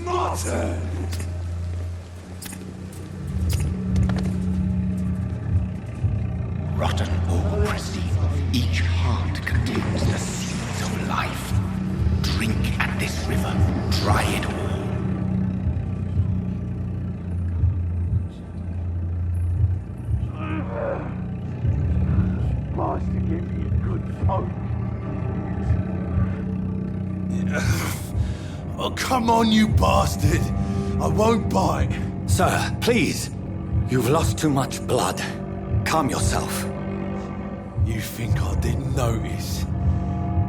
Martyr! Rotten or pristine, each heart contains the seeds of life. Drink at this river, try it all. Master, give me a good poke. Oh, come on, you bastard! I won't bite. Sir, please. You've lost too much blood. Calm yourself. You think I didn't notice?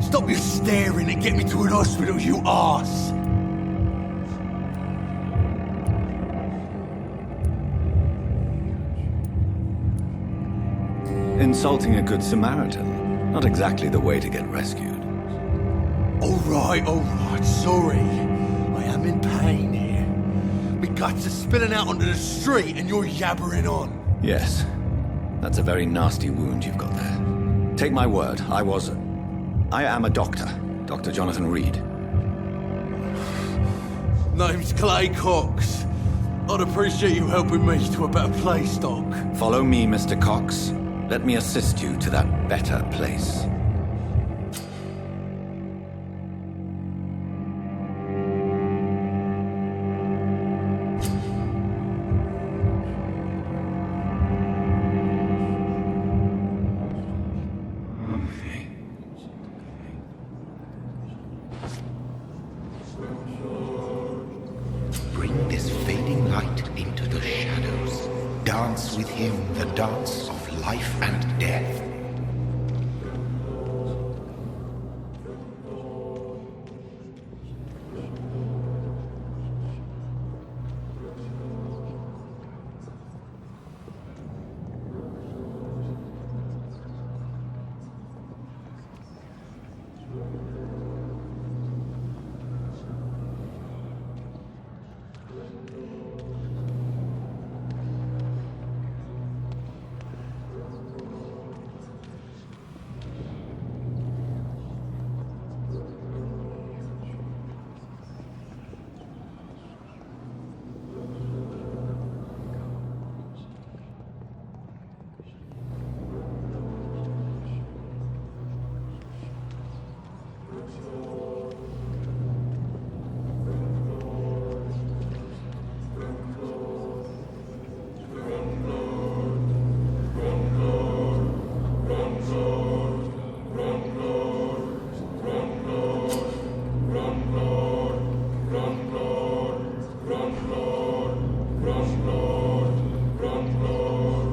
Stop your staring and get me to an hospital, you arse! Insulting a good Samaritan. Not exactly the way to get rescued. Alright, sorry. I am in pain here. My guts are spilling out onto the street and you're yabbering on. Yes. That's a very nasty wound you've got there. Take my word, I am a doctor. Dr. Jonathan Reed. Name's Clay Cox. I'd appreciate you helping me to a better place, Doc. Follow me, Mr. Cox. Let me assist you to that better place. Bring this fading light into the shadows. Dance with him the dance of life and death.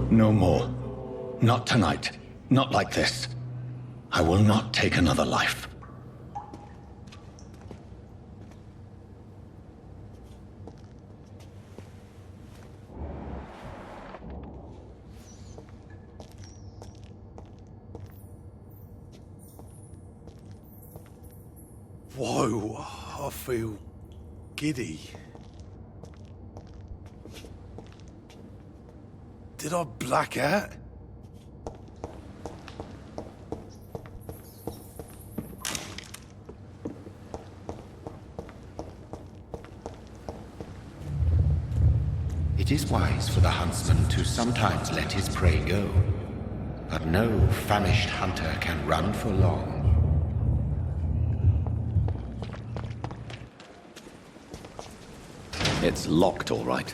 No more. Not tonight. Not like this. I will not take another life. Whoa, I feel giddy. Did I black out? It is wise for the huntsman to sometimes let his prey go, but no famished hunter can run for long. It's locked, all right.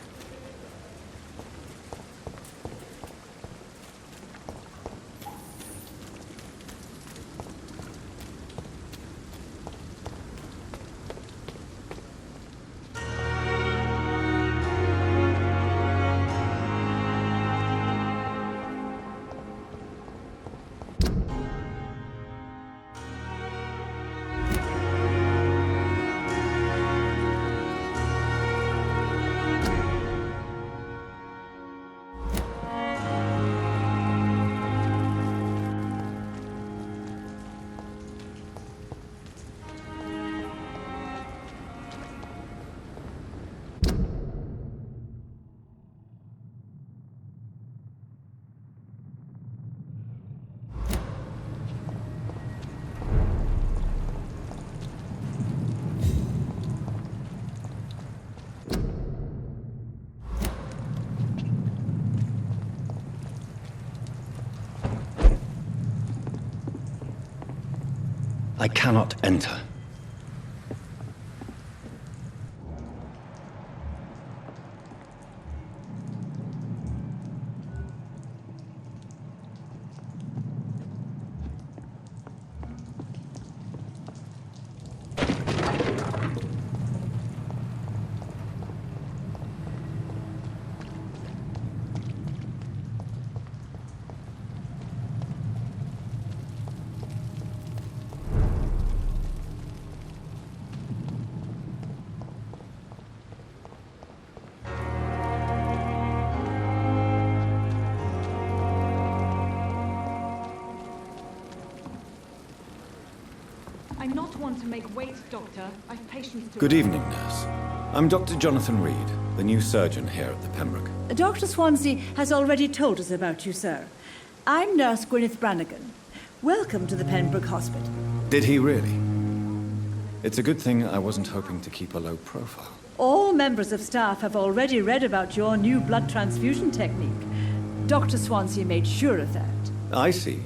I cannot enter. I not want to make wait, Doctor. I've patience to... Good evening, nurse. I'm Dr. Jonathan Reed, the new surgeon here at the Pembroke. Dr. Swansea has already told us about you, sir. I'm Nurse Gwyneth Brannigan. Welcome to the Pembroke Hospital. Did he really? It's a good thing I wasn't hoping to keep a low profile. All members of staff have already read about your new blood transfusion technique. Dr. Swansea made sure of that. I see.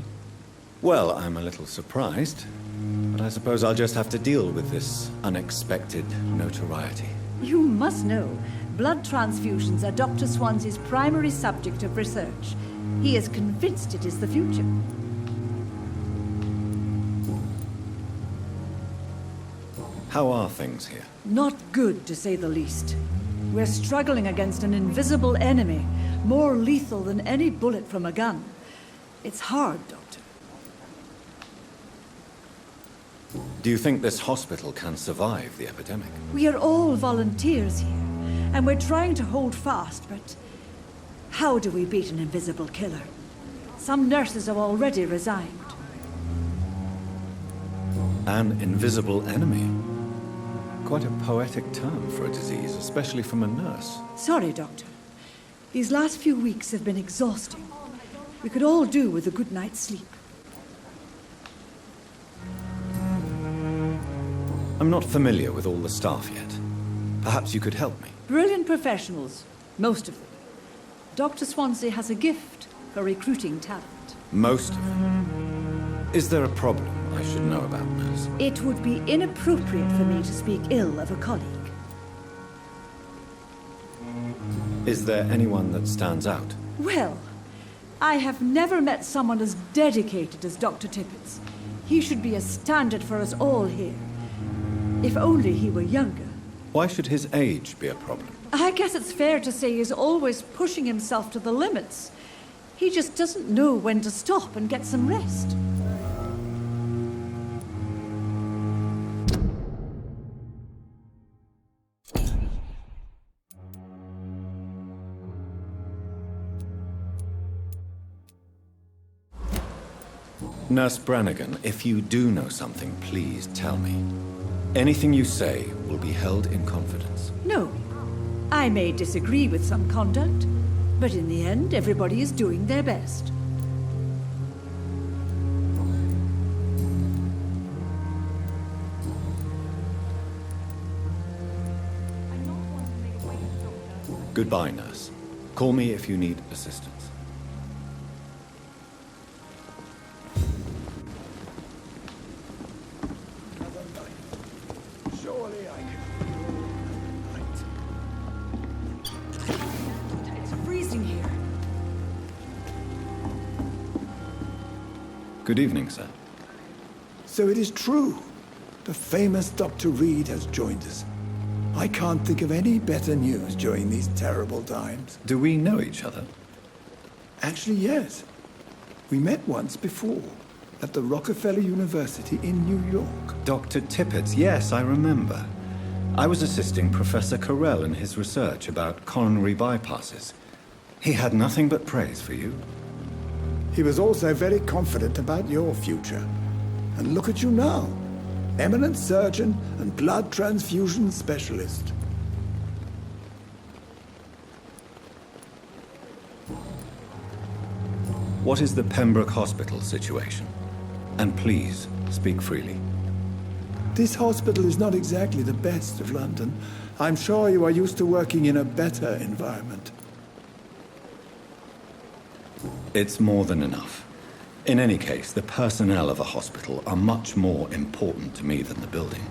Well, I'm a little surprised, but I suppose I'll just have to deal with this unexpected notoriety. You must know, blood transfusions are Dr. Swansea's primary subject of research. He is convinced it is the future. How are things here? Not good, to say the least. We're struggling against an invisible enemy, more lethal than any bullet from a gun. It's hard, Doctor. Do you think this hospital can survive the epidemic? We are all volunteers here, and we're trying to hold fast, but how do we beat an invisible killer? Some nurses have already resigned. An invisible enemy? Quite a poetic term for a disease, especially from a nurse. Sorry, Doctor. These last few weeks have been exhausting. We could all do with a good night's sleep. I'm not familiar with all the staff yet. Perhaps you could help me. Brilliant professionals, most of them. Dr. Swansea has a gift for recruiting talent. Most of them. Is there a problem I should know about, nurse? It would be inappropriate for me to speak ill of a colleague. Is there anyone that stands out? Well, I have never met someone as dedicated as Dr. Tippett's. He should be a standard for us all here. If only he were younger. Why should his age be a problem? I guess it's fair to say he's always pushing himself to the limits. He just doesn't know when to stop and get some rest. Nurse Brannigan, if you do know something, please tell me. Anything you say will be held in confidence. No. I may disagree with some conduct, but in the end, everybody is doing their best. I not want to make wait, Doctor. Goodbye, nurse. Call me if you need assistance. Surely I can. It's freezing here. Good evening, sir. So it is true. The famous Dr. Reed has joined us. I can't think of any better news during these terrible times. Do we know each other? Actually, yes. We met once before at the Rockefeller University in New York. Dr. Tippett, yes, I remember. I was assisting Professor Carell in his research about coronary bypasses. He had nothing but praise for you. He was also very confident about your future. And look at you now. Eminent surgeon and blood transfusion specialist. What is the Pembroke Hospital situation? And please, speak freely. This hospital is not exactly the best of London. I'm sure you are used to working in a better environment. It's more than enough. In any case, the personnel of a hospital are much more important to me than the building.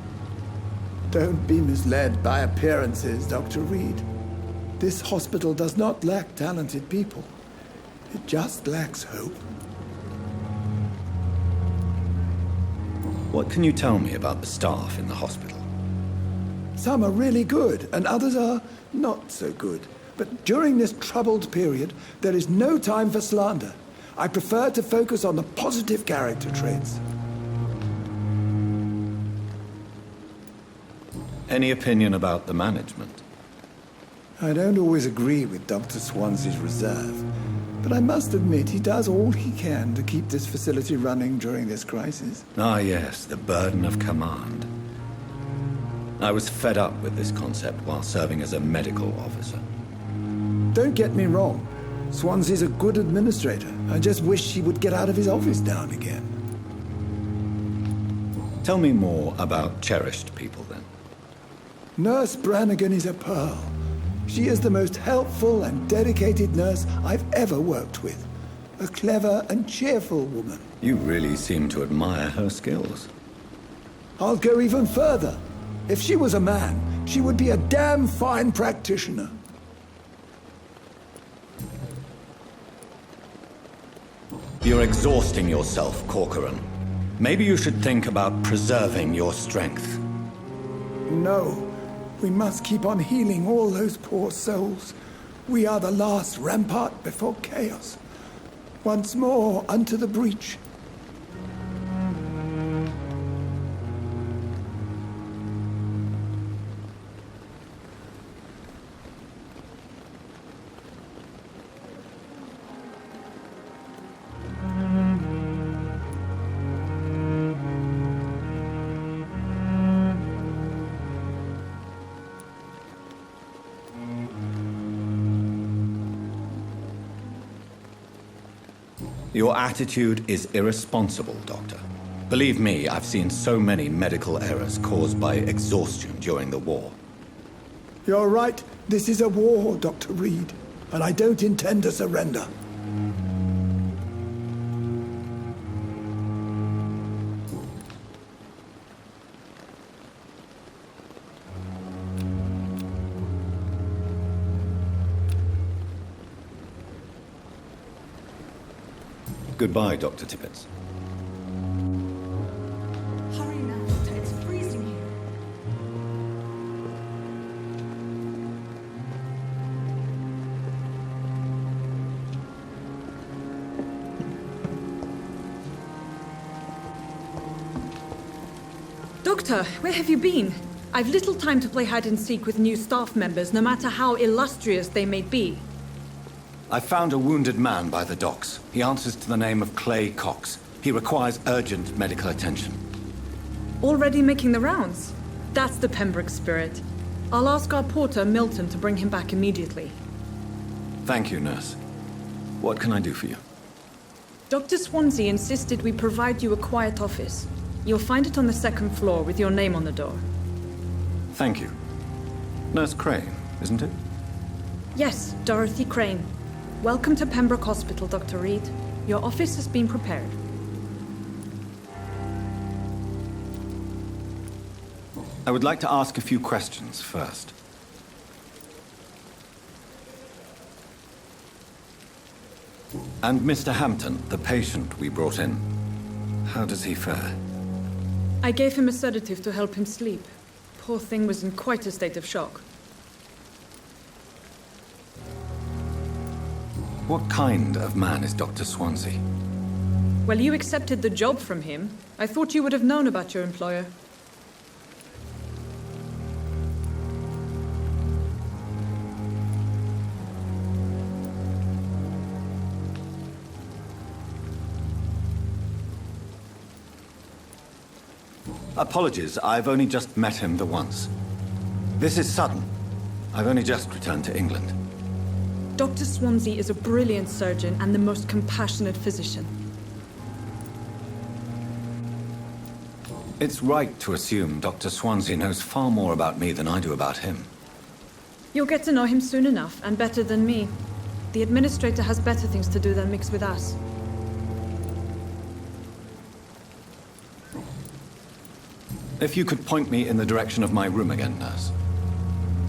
Don't be misled by appearances, Dr. Reed. This hospital does not lack talented people. It just lacks hope. What can you tell me about the staff in the hospital? Some are really good, and others are not so good. But during this troubled period, there is no time for slander. I prefer to focus on the positive character traits. Any opinion about the management? I don't always agree with Dr. Swansea's reserve, but I must admit he does all he can to keep this facility running during this crisis. Ah, yes, the burden of command. I was fed up with this concept while serving as a medical officer. Don't get me wrong. Swansea's a good administrator. I just wish he would get out of his office now and again. Tell me more about cherished people, then. Nurse Brannigan is a pearl. She is the most helpful and dedicated nurse I've ever worked with. A clever and cheerful woman. You really seem to admire her skills. I'll go even further. If she was a man, she would be a damn fine practitioner. You're exhausting yourself, Corcoran. Maybe you should think about preserving your strength. No. We must keep on healing all those poor souls. We are the last rampart before chaos. Once more unto the breach. Your attitude is irresponsible, Doctor. Believe me, I've seen so many medical errors caused by exhaustion during the war. You're right. This is a war, Dr. Reed, and I don't intend to surrender. Goodbye, Dr. Tippett. Hurry now, Doctor. It's freezing here. Doctor, where have you been? I've little time to play hide and seek with new staff members, no matter how illustrious they may be. I found a wounded man by the docks. He answers to the name of Clay Cox. He requires urgent medical attention. Already making the rounds? That's the Pembroke spirit. I'll ask our porter, Milton, to bring him back immediately. Thank you, nurse. What can I do for you? Dr. Swansea insisted we provide you a quiet office. You'll find it on the second floor with your name on the door. Thank you. Nurse Crane, isn't it? Yes, Dorothy Crane. Welcome to Pembroke Hospital, Dr. Reed. Your office has been prepared. I would like to ask a few questions first. And Mr. Hampton, the patient we brought in, how does he fare? I gave him a sedative to help him sleep. Poor thing was in quite a state of shock. What kind of man is Dr. Swansea? Well, you accepted the job from him. I thought you would have known about your employer. Apologies, I've only just met him the once. This is sudden. I've only just returned to England. Dr. Swansea is a brilliant surgeon and the most compassionate physician. It's right to assume Dr. Swansea knows far more about me than I do about him. You'll get to know him soon enough, and better than me. The administrator has better things to do than mix with us. If you could point me in the direction of my room again, nurse.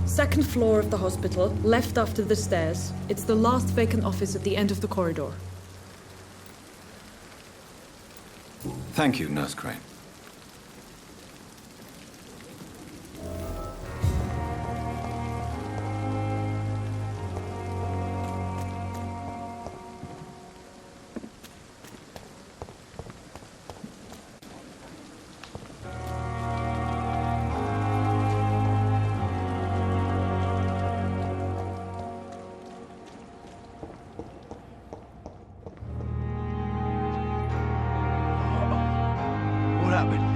Second floor of the hospital, left after the stairs. It's the last vacant office at the end of the corridor. Thank you, Nurse Crane. What happened?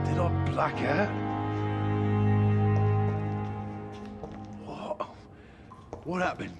Did I black out? What? What happened?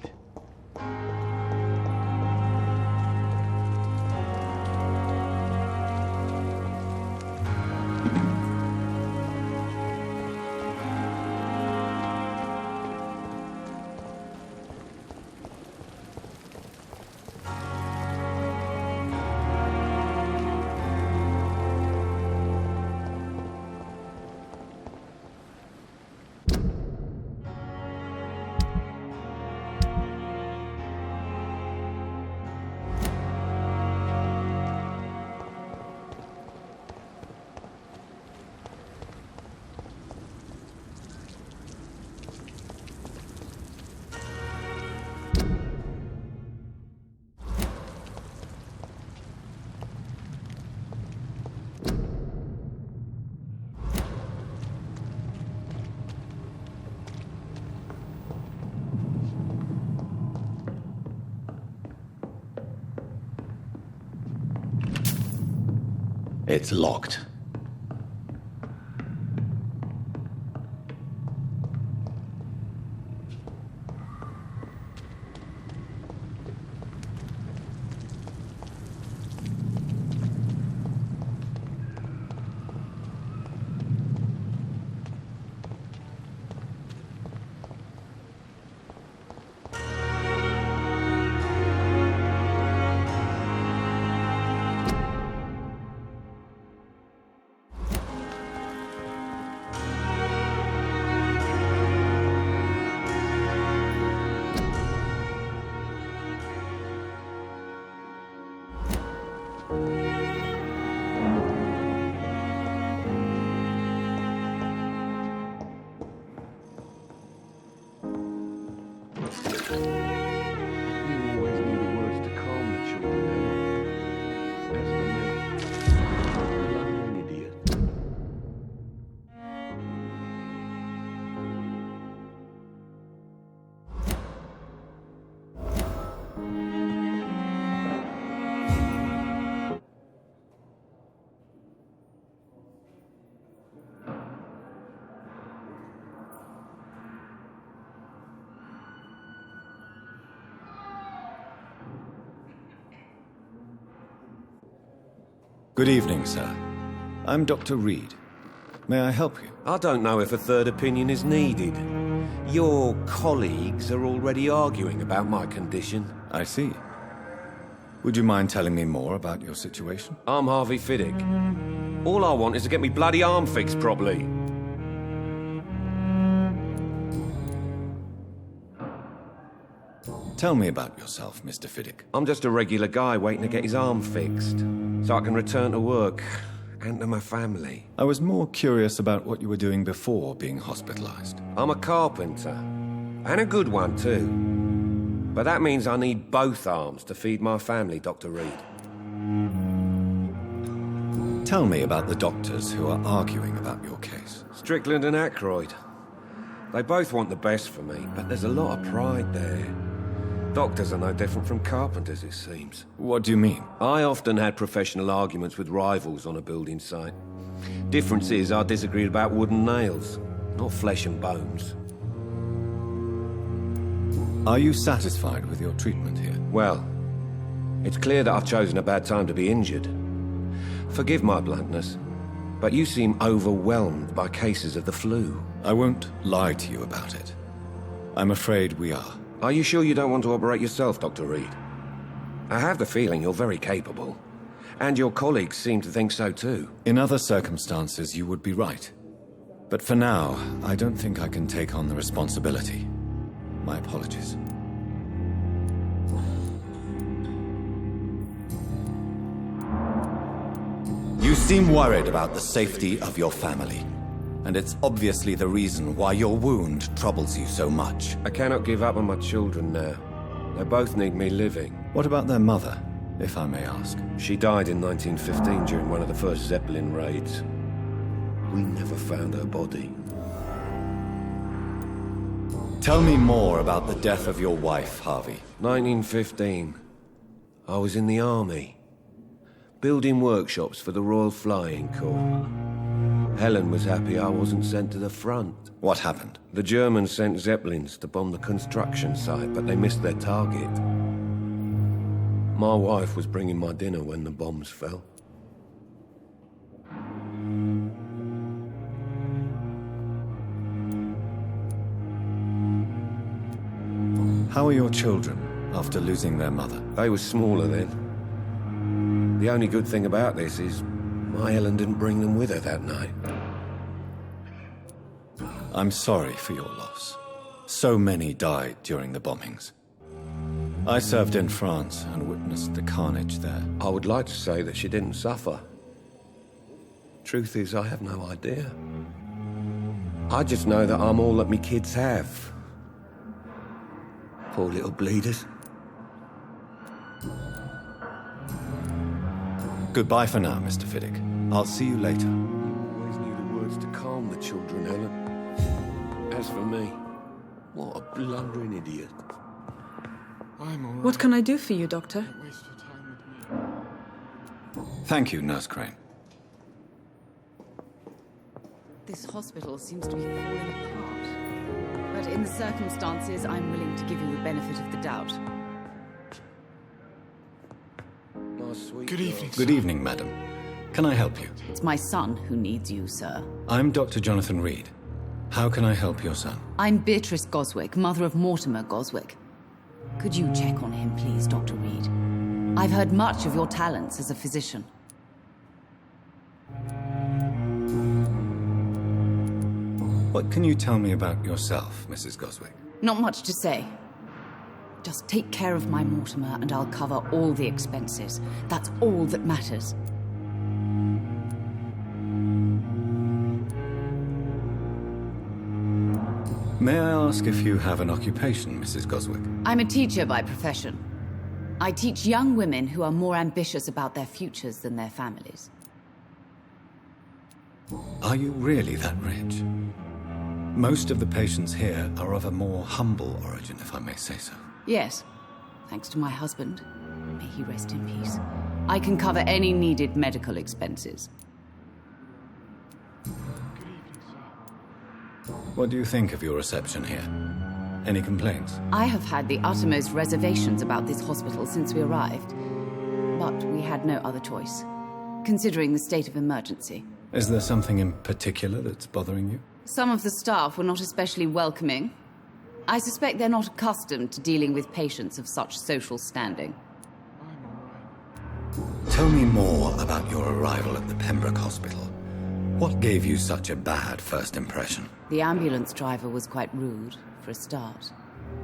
It's locked. You always knew the words to calm the children, eh? As for me, I'm an idiot. Good evening, sir. I'm Dr. Reed. May I help you? I don't know if a third opinion is needed. Your colleagues are already arguing about my condition. I see. Would you mind telling me more about your situation? I'm Harvey Fiddick. All I want is to get me bloody arm fixed properly. Tell me about yourself, Mr. Fiddick. I'm just a regular guy waiting to get his arm fixed, so I can return to work and to my family. I was more curious about what you were doing before being hospitalized. I'm a carpenter, and a good one too. But that means I need both arms to feed my family, Dr. Reed. Tell me about the doctors who are arguing about your case. Strickland and Aykroyd. They both want the best for me, but there's a lot of pride there. Doctors are no different from carpenters, it seems. What do you mean? I often had professional arguments with rivals on a building site. Difference is I disagreed about wooden nails, not flesh and bones. Are you satisfied with your treatment here? Well, it's clear that I've chosen a bad time to be injured. Forgive my bluntness, but you seem overwhelmed by cases of the flu. I won't lie to you about it. I'm afraid we are. Are you sure you don't want to operate yourself, Dr. Reed? I have the feeling you're very capable. And your colleagues seem to think so too. In other circumstances, you would be right. But for now, I don't think I can take on the responsibility. My apologies. You seem worried about the safety of your family. And it's obviously the reason why your wound troubles you so much. I cannot give up on my children now. They both need me living. What about their mother, if I may ask? She died in 1915 during one of the first Zeppelin raids. We never found her body. Tell me more about the death of your wife, Harvey. 1915. I was in the army, building workshops for the Royal Flying Corps. Helen was happy I wasn't sent to the front. What happened? The Germans sent Zeppelins to bomb the construction site, but they missed their target. My wife was bringing my dinner when the bombs fell. How are your children after losing their mother? They were smaller then. The only good thing about this is my Helen didn't bring them with her that night. I'm sorry for your loss. So many died during the bombings. I served in France and witnessed the carnage there. I would like to say that she didn't suffer. Truth is, I have no idea. I just know that I'm all that me kids have. Poor little bleeders. Goodbye for now, Mr. Fiddick. I'll see you later. Always knew the words to calm the children, Helen. As for me, what a blundering idiot. I'm all right. What can I do for you, Doctor? Don't waste your time with me. Thank you, Nurse Crane. This hospital seems to be falling apart. But in the circumstances, I'm willing to give you the benefit of the doubt. My sweet Good evening, Good evening, madam. Can I help you? It's my son who needs you, sir. I'm Dr. Jonathan Reed. How can I help your son? I'm Beatrice Goswick, mother of Mortimer Goswick. Could you check on him, please, Dr. Reed? I've heard much of your talents as a physician. What can you tell me about yourself, Mrs. Goswick? Not much to say. Just take care of my Mortimer and I'll cover all the expenses. That's all that matters. May I ask if you have an occupation, Mrs. Goswick? I'm a teacher by profession. I teach young women who are more ambitious about their futures than their families. Are you really that rich? Most of the patients here are of a more humble origin, if I may say so. Yes, thanks to my husband. May he rest in peace. I can cover any needed medical expenses. What do you think of your reception here? Any complaints? I have had the uttermost reservations about this hospital since we arrived. But we had no other choice, considering the state of emergency. Is there something in particular that's bothering you? Some of the staff were not especially welcoming. I suspect they're not accustomed to dealing with patients of such social standing. Tell me more about your arrival at the Pembroke Hospital. What gave you such a bad first impression? The ambulance driver was quite rude, for a start.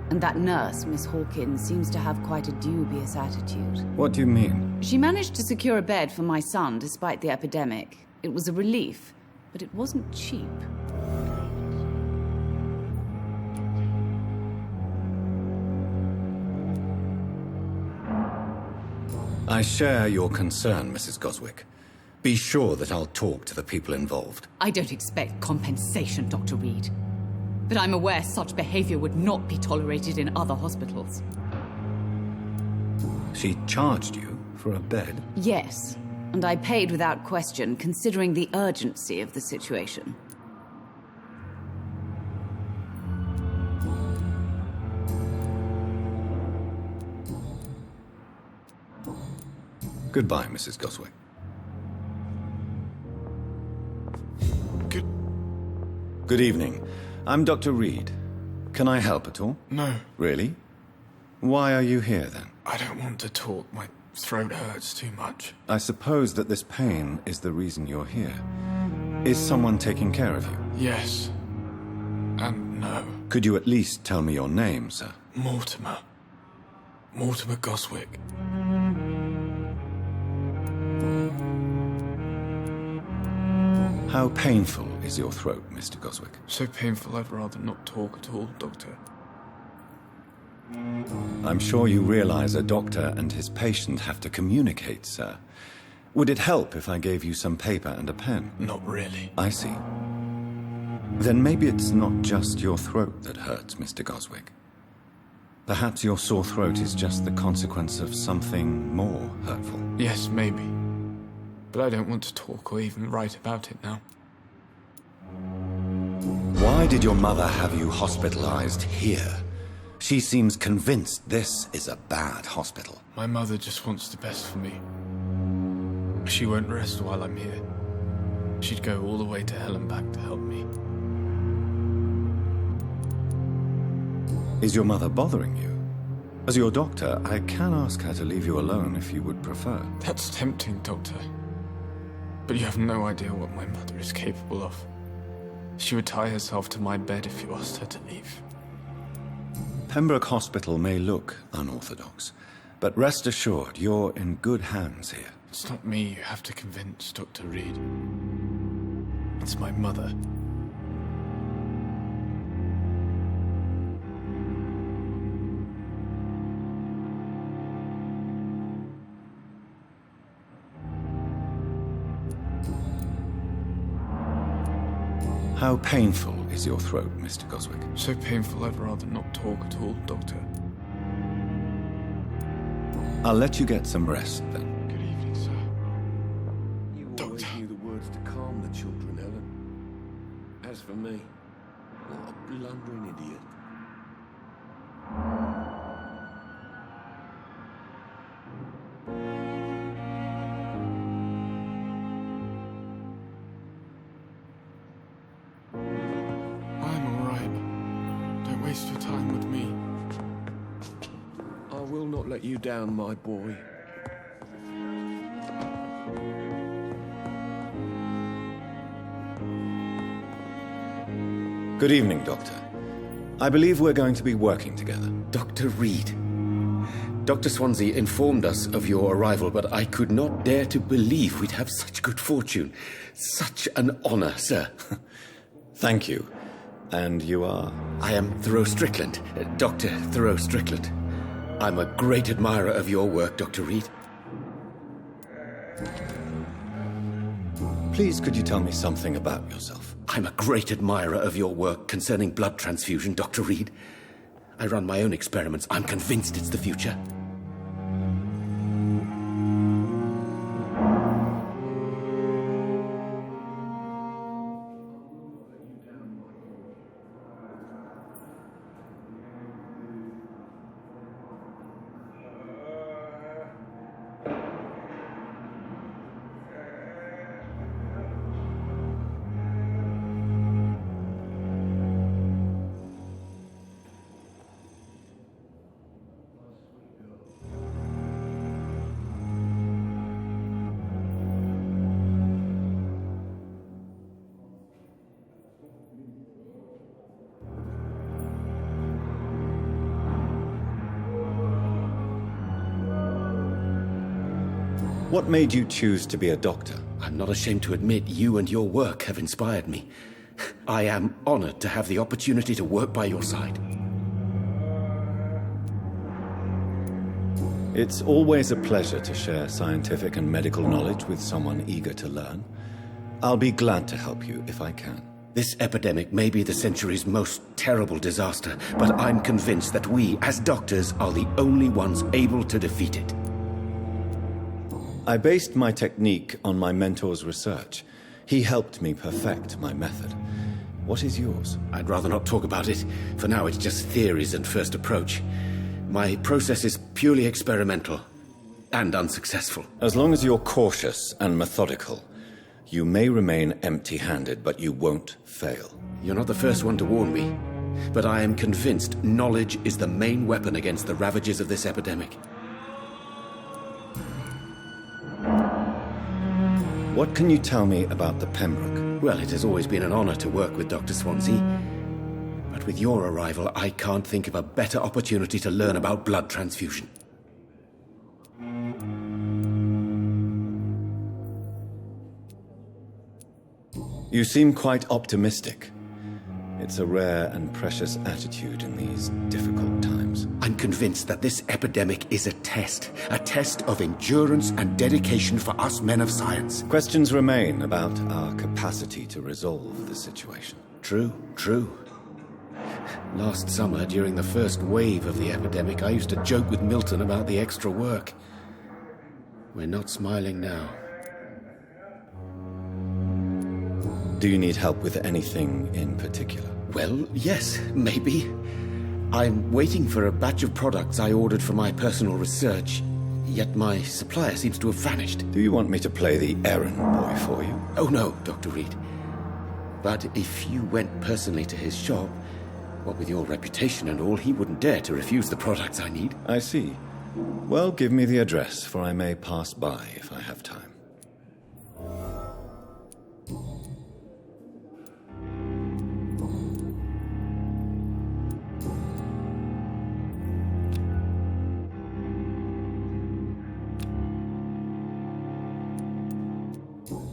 And that nurse, Miss Hawkins, seems to have quite a dubious attitude. What do you mean? She managed to secure a bed for my son despite the epidemic. It was a relief, but it wasn't cheap. I share your concern, Mrs. Goswick. Be sure that I'll talk to the people involved. I don't expect compensation, Dr. Reed. But I'm aware such behavior would not be tolerated in other hospitals. She charged you for a bed? Yes, and I paid without question, considering the urgency of the situation. Goodbye, Mrs. Goswick. Good evening. I'm Dr. Reed. Can I help at all? No, Really? Why are you here, then? I don't want to talk. My Throat hurts too much. I suppose that this pain is the reason you're here. Is someone taking care of you? Yes. And no. Could you at least tell me your name, sir? Mortimer. Mortimer Goswick. How painful is your throat, Mr. Goswick? So painful I'd rather not talk at all, Doctor. I'm sure you realize a doctor and his patient have to communicate, sir. Would it help if I gave you some paper and a pen? Not really. I see. Then maybe it's not just your throat that hurts, Mr. Goswick. Perhaps your sore throat is just the consequence of something more hurtful. Yes, maybe. But I don't want to talk or even write about it now. Why did your mother have you hospitalized here? She seems convinced this is a bad hospital. My mother just wants the best for me. She won't rest while I'm here. She'd go all the way to hell and back to help me. Is your mother bothering you? As your doctor, I can ask her to leave you alone if you would prefer. That's tempting, Doctor. But you have no idea what my mother is capable of. She would tie herself to my bed if you asked her to leave. Pembroke Hospital may look unorthodox, but rest assured you're in good hands here. It's not me you have to convince, Dr. Reed. It's my mother. How painful is your throat, Mr. Goswick? So painful I'd rather not talk at all, Doctor. I'll let you get some rest, then. Good evening, sir. You always knew the words to calm the children, Helen. As for me, what a blundering idiot. Waste your time with me. I will not let you down, my boy. Good evening, Doctor. I believe we're going to be working together. Dr. Reed. Dr. Swansea informed us of your arrival, but I could not dare to believe we'd have such good fortune. Such an honor, sir. Thank you. And you are? I am Thoreau Strickland, Dr. Thoreau Strickland. I'm a great admirer of your work, Dr. Reed. Please, could you tell me something about yourself? I'm a great admirer of your work concerning blood transfusion, Dr. Reed. I run my own experiments. I'm convinced it's the future. What made you choose to be a doctor? I'm not ashamed to admit you and your work have inspired me. I am honored to have the opportunity to work by your side. It's always a pleasure to share scientific and medical knowledge with someone eager to learn. I'll be glad to help you if I can. This epidemic may be the century's most terrible disaster, but I'm convinced that we, as doctors, are the only ones able to defeat it. I based my technique on my mentor's research. He helped me perfect my method. What is yours? I'd rather not talk about it. For now, it's just theories and first approach. My process is purely experimental and unsuccessful. As long as you're cautious and methodical, you may remain empty-handed, but you won't fail. You're not the first one to warn me, but I am convinced knowledge is the main weapon against the ravages of this epidemic. What can you tell me about the Pembroke? Well, it has always been an honor to work with Dr. Swansea. But with your arrival, I can't think of a better opportunity to learn about blood transfusion. You seem quite optimistic. It's a rare and precious attitude in these difficult times. I'm convinced that this epidemic is a test of endurance and dedication for us men of science. Questions remain about our capacity to resolve the situation. True. Last summer, during the first wave of the epidemic, I used to joke with Milton about the extra work. We're not smiling now. Do you need help with anything in particular? Well, yes, maybe. I'm waiting for a batch of products I ordered for my personal research, yet my supplier seems to have vanished. Do you want me to play the errand boy for you? Oh no, Dr. Reed. But if you went personally to his shop, what with your reputation and all, he wouldn't dare to refuse the products I need. I see. Well, give me the address, for I may pass by if I have time.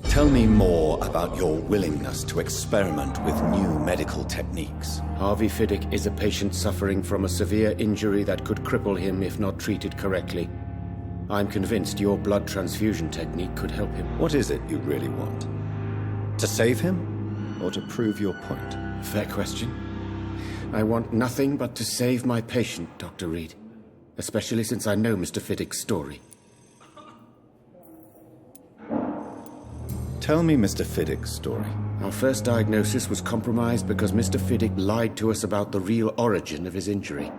Tell me more about your willingness to experiment with new medical techniques. Harvey Fiddick is a patient suffering from a severe injury that could cripple him if not treated correctly. I'm convinced your blood transfusion technique could help him. What is it you really want? To save him, or to prove your point? Fair question. I want nothing but to save my patient, Dr. Reed. Especially since I know Mr. Fiddick's story. Tell me Mr. Fiddick's story. Our first diagnosis was compromised because Mr. Fiddick lied to us about the real origin of his injury.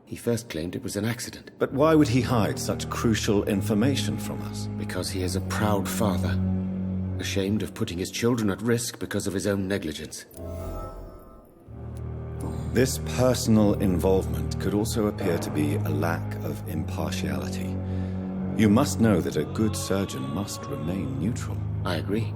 He first claimed it was an accident. But why would he hide such crucial information from us? Because he is a proud father, ashamed of putting his children at risk because of his own negligence. This personal involvement could also appear to be a lack of impartiality. You must know that a good surgeon must remain neutral. I agree.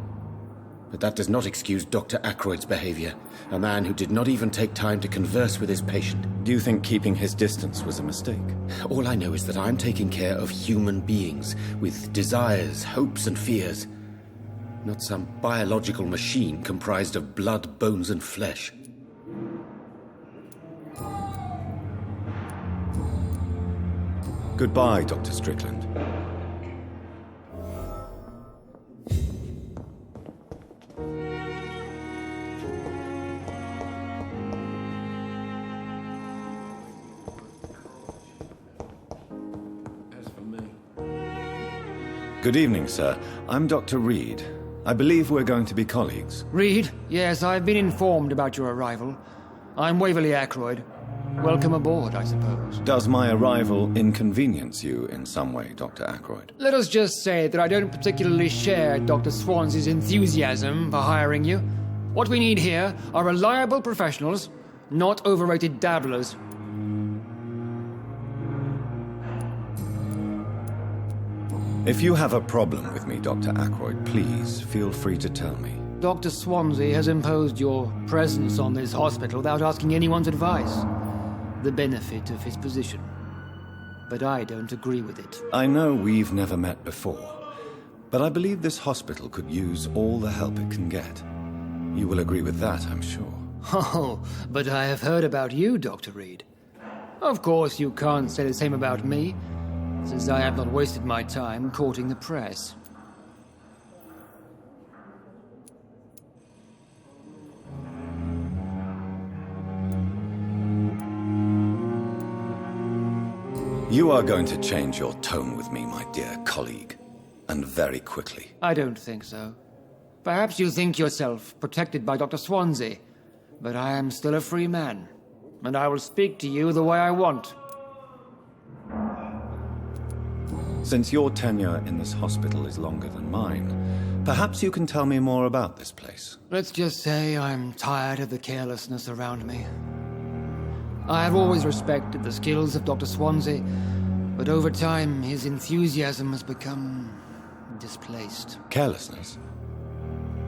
But that does not excuse Dr. Ackroyd's behavior, a man who did not even take time to converse with his patient. Do you think keeping his distance was a mistake? All I know is that I'm taking care of human beings with desires, hopes, and fears. Not some biological machine comprised of blood, bones, and flesh. Goodbye, Dr. Strickland. Good evening, sir. I'm Dr. Reed. I believe we're going to be colleagues. Reed? Yes, I've been informed about your arrival. I'm Waverly Ackroyd. Welcome aboard, I suppose. Does my arrival inconvenience you in some way, Dr. Ackroyd? Let us just say that I don't particularly share Dr. Swansea's enthusiasm for hiring you. What we need here are reliable professionals, not overrated dabblers. If you have a problem with me, Dr. Ackroyd, please feel free to tell me. Dr. Swansea has imposed your presence on this hospital without asking anyone's advice. The benefit of his position. But I don't agree with it. I know we've never met before, but I believe this hospital could use all the help it can get. You will agree with that, I'm sure. Oh, but I have heard about you, Dr. Reed. Of course you can't say the same about me, since I have not wasted my time courting the press. You are going to change your tone with me, my dear colleague, and very quickly. I don't think so. Perhaps you think yourself protected by Dr. Swansea, but I am still a free man, and I will speak to you the way I want. Since your tenure in this hospital is longer than mine, perhaps you can tell me more about this place. Let's just say I'm tired of the carelessness around me. I have always respected the skills of Dr. Swansea, but over time his enthusiasm has become displaced. Carelessness?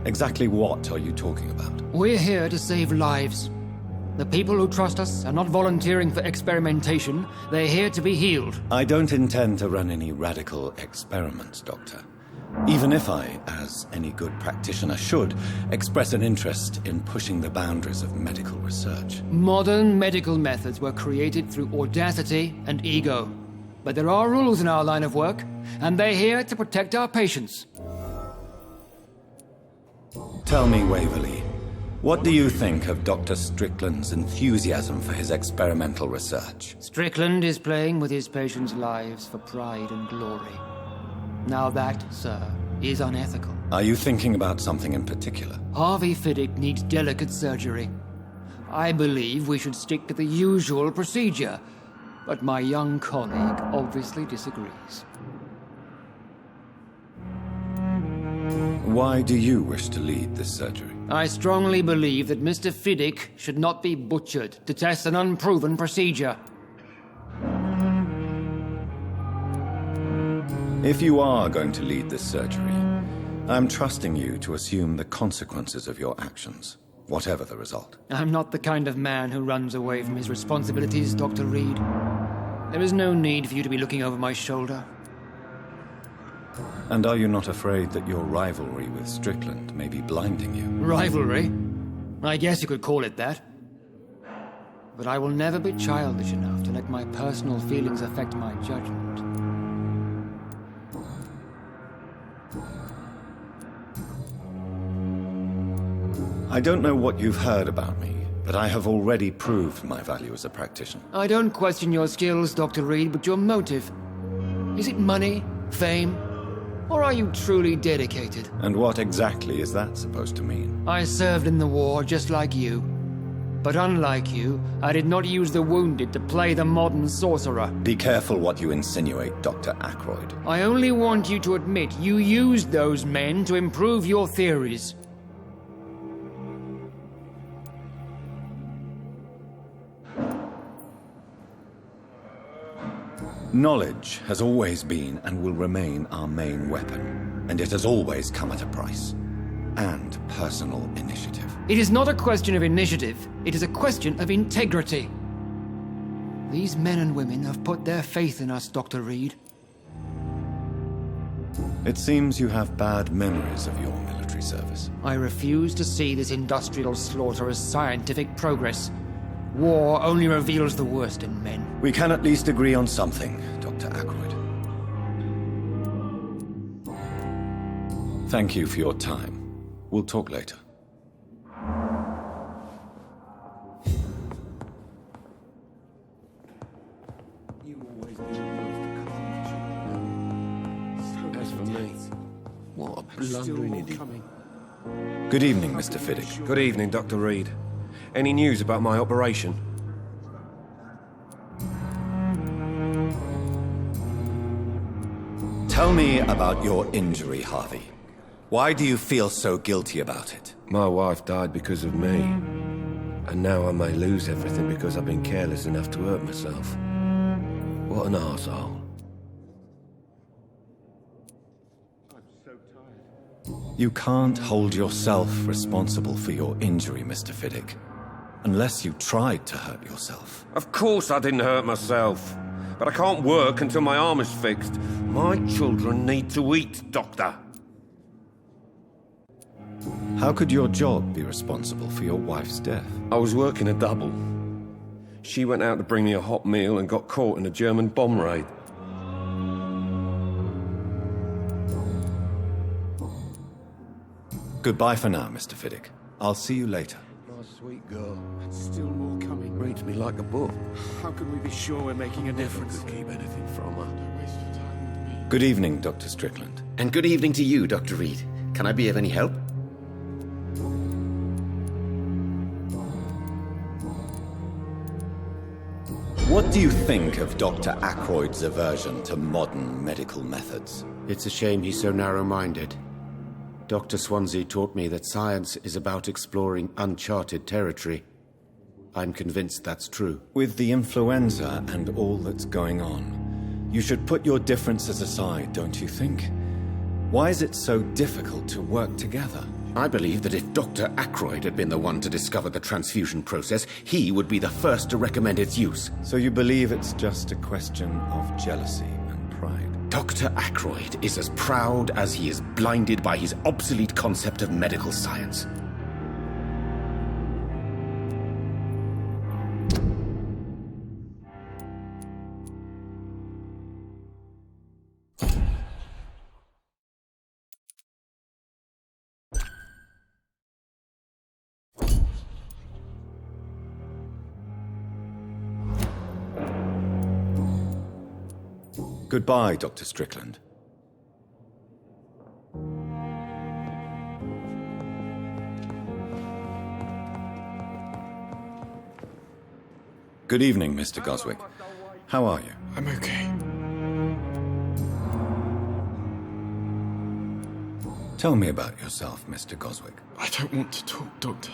Exactly what are you talking about? We're here to save lives. The people who trust us are not volunteering for experimentation. They're here to be healed. I don't intend to run any radical experiments, Doctor. Even if I, as any good practitioner should, express an interest in pushing the boundaries of medical research. Modern medical methods were created through audacity and ego. But there are rules in our line of work, and they're here to protect our patients. Tell me, Waverly, what do you think of Dr. Strickland's enthusiasm for his experimental research? Strickland is playing with his patients' lives for pride and glory. Now that, sir, is unethical. Are you thinking about something in particular? Harvey Fiddick needs delicate surgery. I believe we should stick to the usual procedure, but my young colleague obviously disagrees. Why do you wish to lead this surgery? I strongly believe that Mr. Fiddick should not be butchered to test an unproven procedure. If you are going to lead this surgery, I'm trusting you to assume the consequences of your actions, whatever the result. I'm not the kind of man who runs away from his responsibilities, Dr. Reed. There is no need for you to be looking over my shoulder. And are you not afraid that your rivalry with Strickland may be blinding you? Rivalry? I guess you could call it that. But I will never be childish enough to let my personal feelings affect my judgment. I don't know what you've heard about me, but I have already proved my value as a practitioner. I don't question your skills, Dr. Reed, but your motive. Is it money, fame, or are you truly dedicated? And what exactly is that supposed to mean? I served in the war just like you. But unlike you, I did not use the wounded to play the modern sorcerer. Be careful what you insinuate, Dr. Ackroyd. I only want you to admit you used those men to improve your theories. Knowledge has always been and will remain our main weapon, and it has always come at a price. And personal initiative. It is not a question of initiative, it is a question of integrity. These men and women have put their faith in us, Dr. Reed. It seems you have bad memories of your military service. I refuse to see this industrial slaughter as scientific progress. War only reveals the worst in men. We can at least agree on something, Dr. Ackroyd. Thank you for your time. We'll talk later. As for me, what a blundering idiot. Good evening, Mr. Fiddick. Good evening, Dr. Reed. Any news about my operation? Tell me about your injury, Harvey. Why do you feel so guilty about it? My wife died because of me. And now I may lose everything because I've been careless enough to hurt myself. What an arsehole. You can't hold yourself responsible for your injury, Mr. Fiddick. Unless you tried to hurt yourself. Of course I didn't hurt myself. But I can't work until my arm is fixed. My children need to eat, Doctor. How could your job be responsible for your wife's death? I was working a double. She went out to bring me a hot meal and got caught in a German bomb raid. Goodbye for now, Mr. Fiddick. I'll see you later. My sweet girl. Still more coming. Reads me like a book. How can we be sure we're making a difference? Never could keep anything from her. Don't waste your time with me. Good evening, Dr. Strickland. And good evening to you, Dr. Reed. Can I be of any help? What do you think of Dr. Ackroyd's aversion to modern medical methods? It's a shame he's so narrow-minded. Dr. Swansea taught me that science is about exploring uncharted territory. I'm convinced that's true. With the influenza and all that's going on, you should put your differences aside, don't you think? Why is it so difficult to work together? I believe that if Dr. Ackroyd had been the one to discover the transfusion process, he would be the first to recommend its use. So you believe it's just a question of jealousy and pride? Dr. Ackroyd is as proud as he is blinded by his obsolete concept of medical science. Goodbye, Dr. Strickland. Good evening, Mr. Goswick. How are you? I'm okay. Tell me about yourself, Mr. Goswick. I don't want to talk, Doctor.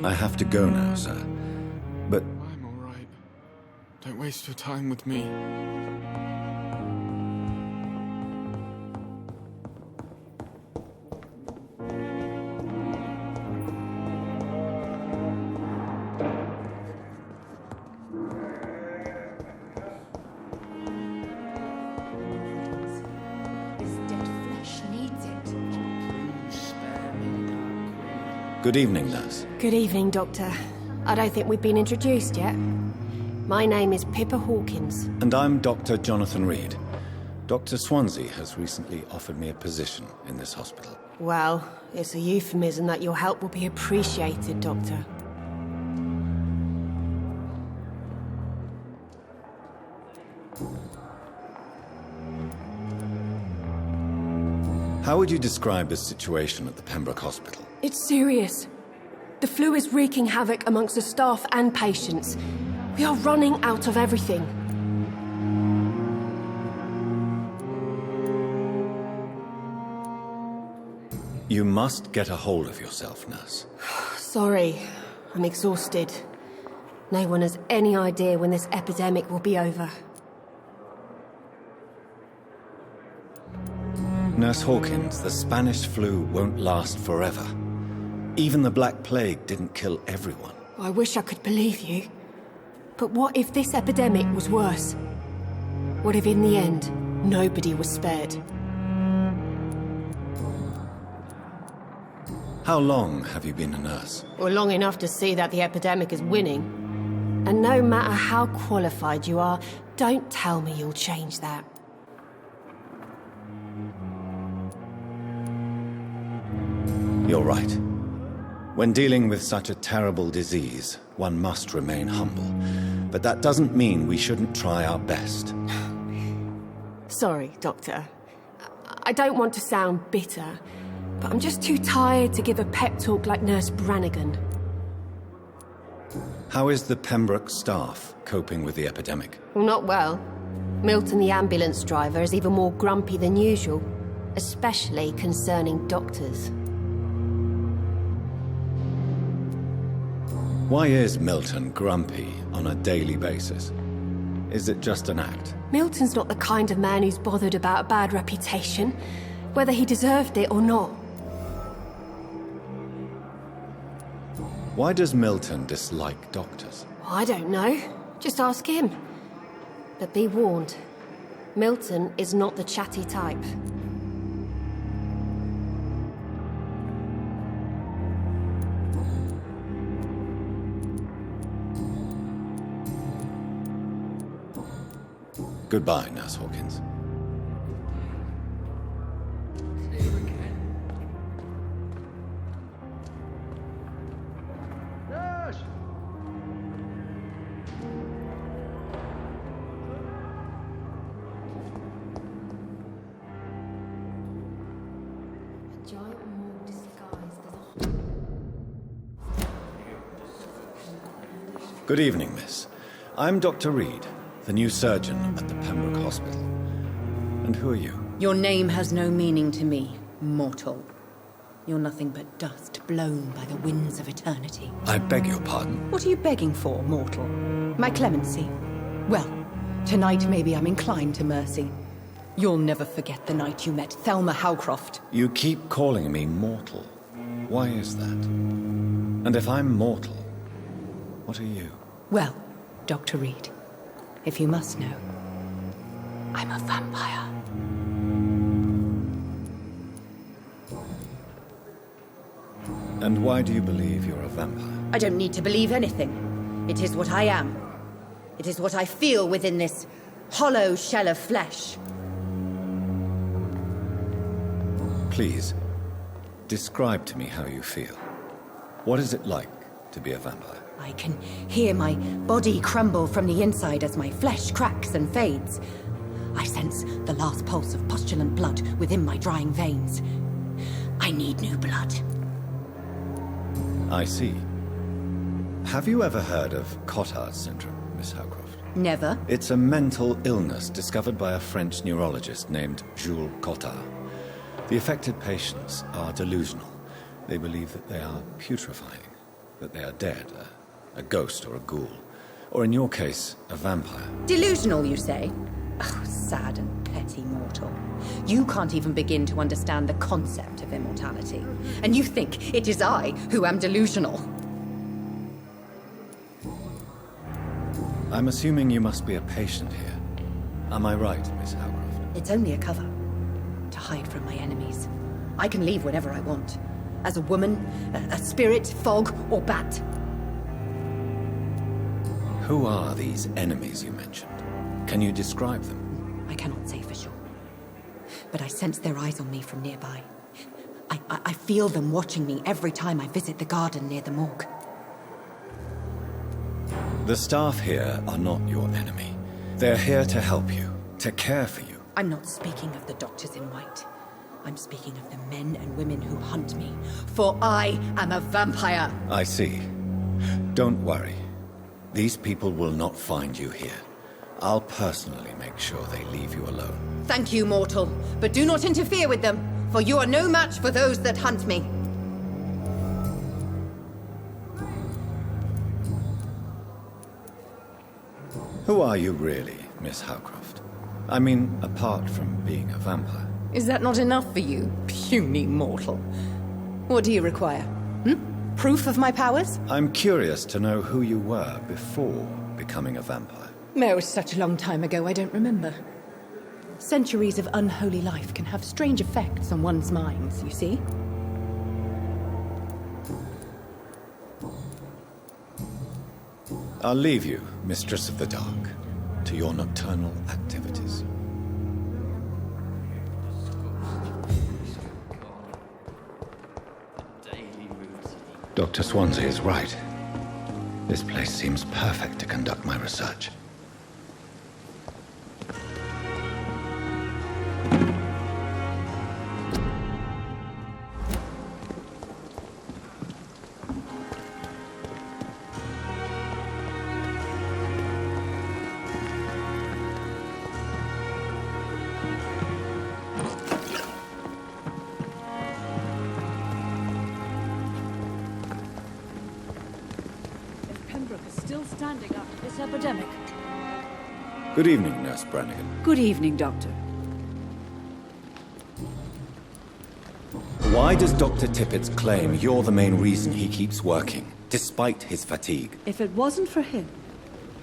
I have to go now, sir. But I'm all right. Don't waste your time with me. good evening, nurse. Good evening, Doctor. I don't think we've been introduced yet. My name is Pippa Hawkins. And I'm Dr. Jonathan Reed. Dr. Swansea has recently offered me a position in this hospital. Well, it's a euphemism that your help will be appreciated, Doctor. How would you describe the situation at the Pembroke Hospital? It's serious. The flu is wreaking havoc amongst the staff and patients. We are running out of everything. You must get a hold of yourself, nurse. Sorry, I'm exhausted. No one has any idea when this epidemic will be over. Nurse Hawkins, the Spanish flu won't last forever. Even the Black Plague didn't kill everyone. I wish I could believe you. But what if this epidemic was worse? What if in the end, nobody was spared? How long have you been a nurse? Well, long enough to see that the epidemic is winning. And no matter how qualified you are, don't tell me you'll change that. You're right. When dealing with such a terrible disease, one must remain humble. But that doesn't mean we shouldn't try our best. Sorry, Doctor. I don't want to sound bitter, but I'm just too tired to give a pep talk like Nurse Brannigan. How is the Pembroke staff coping with the epidemic? Well, not well. Milton, the ambulance driver, is even more grumpy than usual, especially concerning doctors. Why is Milton grumpy on a daily basis? Is it just an act? Milton's not the kind of man who's bothered about a bad reputation, whether he deserved it or not. Why does Milton dislike doctors? I don't know. Just ask him. But be warned, Milton is not the chatty type. Goodbye, Nurse Hawkins. Nurse! A giant morgue disguised as a... Good evening, miss. I'm Dr. Reed, the new surgeon at the Pembroke Hospital. And who are you? Your name has no meaning to me, mortal. You're nothing but dust blown by the winds of eternity. I beg your pardon? What are you begging for, mortal? My clemency? Well, Tonight, maybe I'm inclined to mercy. You'll never forget the night you met Thelma Howcroft. You keep calling me mortal. Why is that? And if I'm mortal, what are you? Well, Dr. Reed, if you must know, I'm a vampire. And why do you believe you're a vampire? I don't need to believe anything. It is what I am. It is what I feel within this hollow shell of flesh. Please, describe to me how you feel. What is it like to be a vampire? I can hear my body crumble from the inside as my flesh cracks and fades. I sense the last pulse of postulant blood within my drying veins. I need new blood. I see. Have you ever heard of Cotard's syndrome, Miss Howcroft? Never. It's a mental illness discovered by a French neurologist named Jules Cotard. The affected patients are delusional. They believe that they are putrefying, that they are dead, a ghost or a ghoul, or in your case, a vampire. Delusional, you say? Oh, sad and petty mortal. You can't even begin to understand the concept of immortality. And you think it is I who am delusional. I'm assuming you must be a patient here. Am I right, Miss Howcroft? It's only a cover. To hide from my enemies. I can leave whenever I want. As a woman, a spirit, fog, or bat. Who are these enemies you mentioned? Can you describe them? I cannot say for sure. But I sense their eyes on me from nearby. I feel them watching me every time I visit the garden near the morgue. The staff here are not your enemy. They're here to help you, to care for you. I'm not speaking of the doctors in white. I'm speaking of the men and women who hunt me. For I am a vampire. I see. Don't worry. These people will not find you here. I'll personally make sure they leave you alone. Thank you, mortal. But do not interfere with them, for you are no match for those that hunt me. Who are you really, Miss Howcroft? I mean, apart from being a vampire. Is that not enough for you, puny mortal? What do you require? Proof of my powers? I'm curious to know who you were before becoming a vampire. Oh, such a long time ago, I don't remember. Centuries of unholy life can have strange effects on one's minds, you see? I'll leave you, Mistress of the Dark, to your nocturnal activities. Dr. Swansea is right. This place seems perfect to conduct my research. Standing after this epidemic. Good evening, Nurse Brannigan. Good evening, Doctor. Why does Dr. Tippett claim you're the main reason he keeps working, despite his fatigue? If it wasn't for him,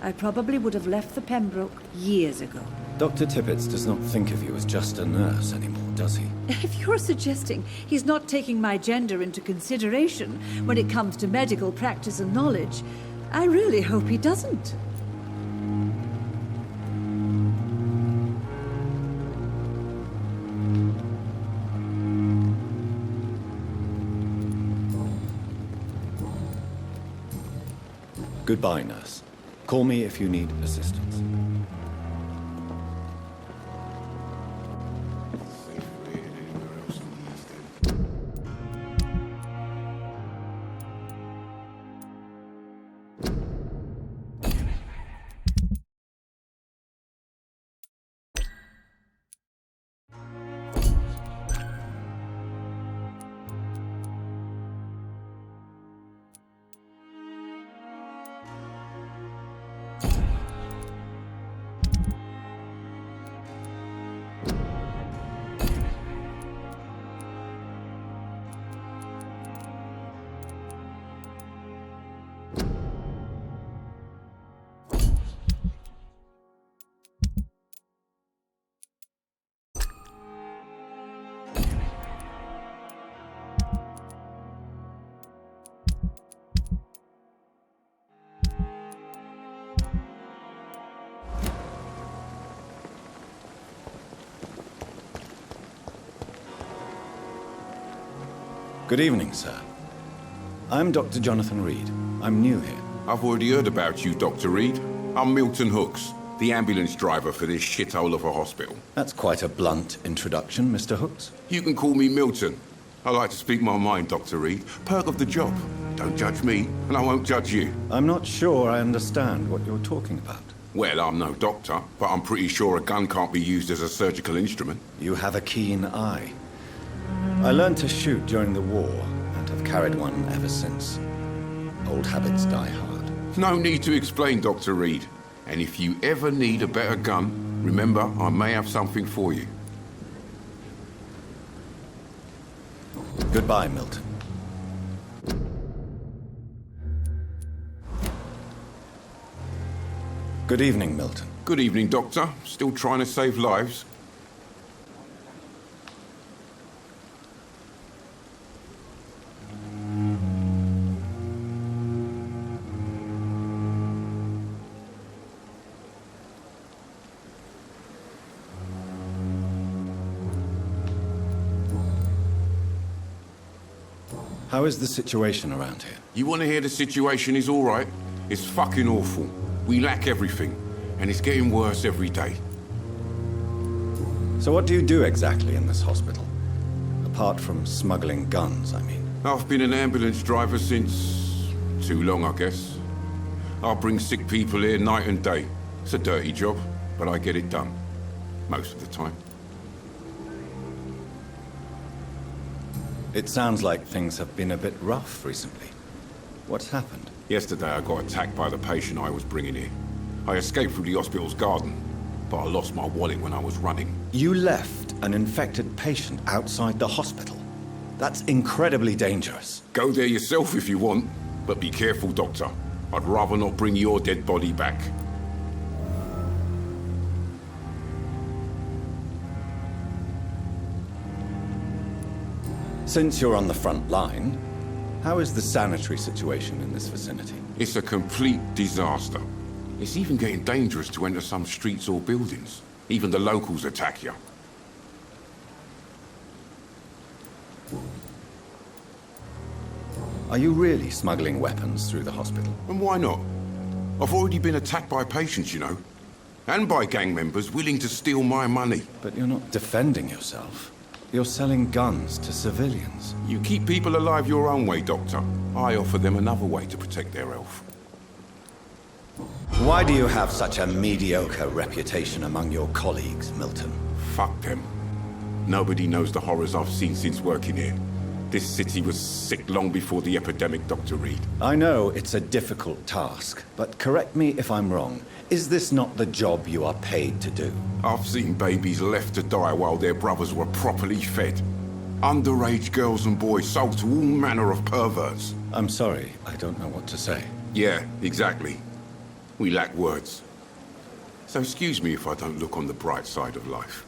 I probably would have left the Pembroke years ago. Dr. Tippett does not think of you as just a nurse anymore, does he? If you're suggesting he's not taking my gender into consideration when it comes to medical practice and knowledge, I really hope he doesn't. Goodbye, nurse. Call me if you need assistance. Good evening, sir. I'm Dr. Jonathan Reed. I'm new here. I've already heard about you, Dr. Reed. I'm Milton Hooks, the ambulance driver for this shithole of a hospital. That's quite a blunt introduction, Mr. Hooks. You can call me Milton. I like to speak my mind, Dr. Reed. Perk of the job. Don't judge me, and I won't judge you. I'm not sure I understand what you're talking about. Well, I'm no doctor, but I'm pretty sure a gun can't be used as a surgical instrument. You have a keen eye. I learned to shoot during the war, and have carried one ever since. Old habits die hard. No need to explain, Dr. Reed. And if you ever need a better gun, remember, I may have something for you. Goodbye, Milton. Good evening, Milton. Good evening, Doctor. Still trying to save lives? How is the situation around here? You want to hear the situation is all right? It's fucking awful. We lack everything, and it's getting worse every day. So what do you do exactly in this hospital? Apart from smuggling guns, I mean. I've been an ambulance driver since... too long, I guess. I bring sick people here night and day. It's a dirty job, but I get it done. Most of the time. It sounds like things have been a bit rough recently. What's happened? Yesterday I got attacked by the patient I was bringing here. I escaped through the hospital's garden, but I lost my wallet when I was running. You left an infected patient outside the hospital? That's incredibly dangerous. Go there yourself if you want, but be careful, Doctor. I'd rather not bring your dead body back. Since you're on the front line, how is the sanitary situation in this vicinity? It's a complete disaster. It's even getting dangerous to enter some streets or buildings. Even the locals attack you. Are you really smuggling weapons through the hospital? And why not? I've already been attacked by patients, you know. And by gang members willing to steal my money. But you're not defending yourself. You're selling guns to civilians. You keep people alive your own way, Doctor. I offer them another way to protect their health. Why do you have such a mediocre reputation among your colleagues, Milton? Fuck them. Nobody knows the horrors I've seen since working here. This city was sick long before the epidemic, Dr. Reed. I know it's a difficult task, but correct me if I'm wrong. Is this not the job you are paid to do? I've seen babies left to die while their brothers were properly fed. Underage girls and boys sold to all manner of perverts. I'm sorry, I don't know what to say. Yeah, exactly. We lack words. So excuse me if I don't look on the bright side of life.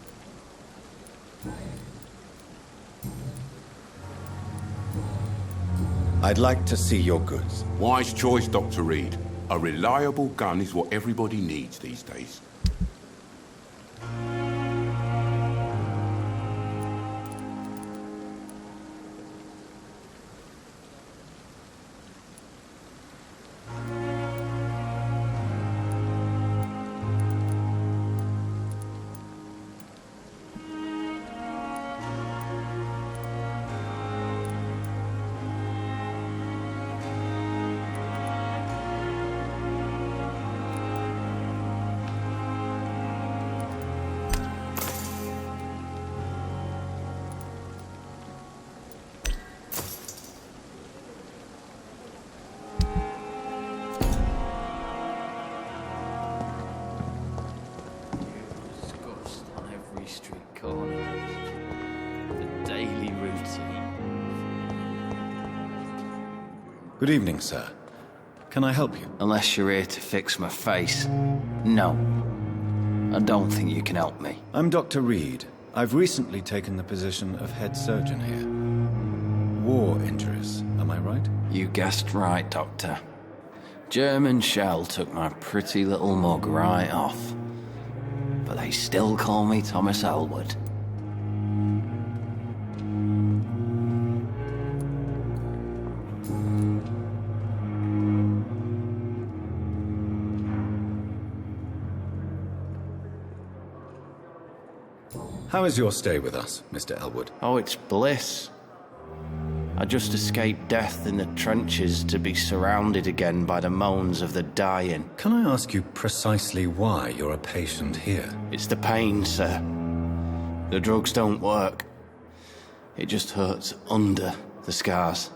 I'd like to see your goods. Wise choice, Dr. Reed. A reliable gun is what everybody needs these days. Good evening, sir. Can I help you? Unless you're here to fix my face. No. I don't think you can help me. I'm Dr. Reed. I've recently taken the position of head surgeon here. War injuries, am I right? You guessed right, Doctor. German shell took my pretty little mug right off. But they still call me Thomas Elwood. How is your stay with us, Mr. Elwood? Oh, it's bliss. I just escaped death in the trenches to be surrounded again by the moans of the dying. Can I ask you precisely why you're a patient here? It's the pain, sir. The drugs don't work. It just hurts under the scars,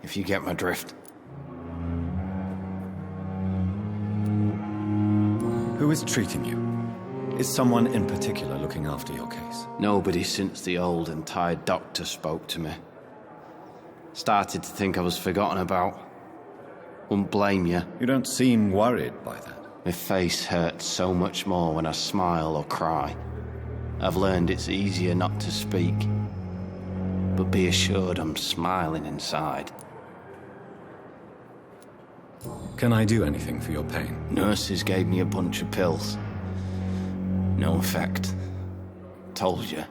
if you get my drift. Who is treating you? Is someone in particular looking after your case? Nobody since the old and tired doctor spoke to me. Started to think I was forgotten about. Wouldn't blame you. You don't seem worried by that. My face hurts so much more when I smile or cry. I've learned it's easier not to speak. But be assured I'm smiling inside. Can I do anything for your pain? Nurses gave me a bunch of pills. No effect. Told you.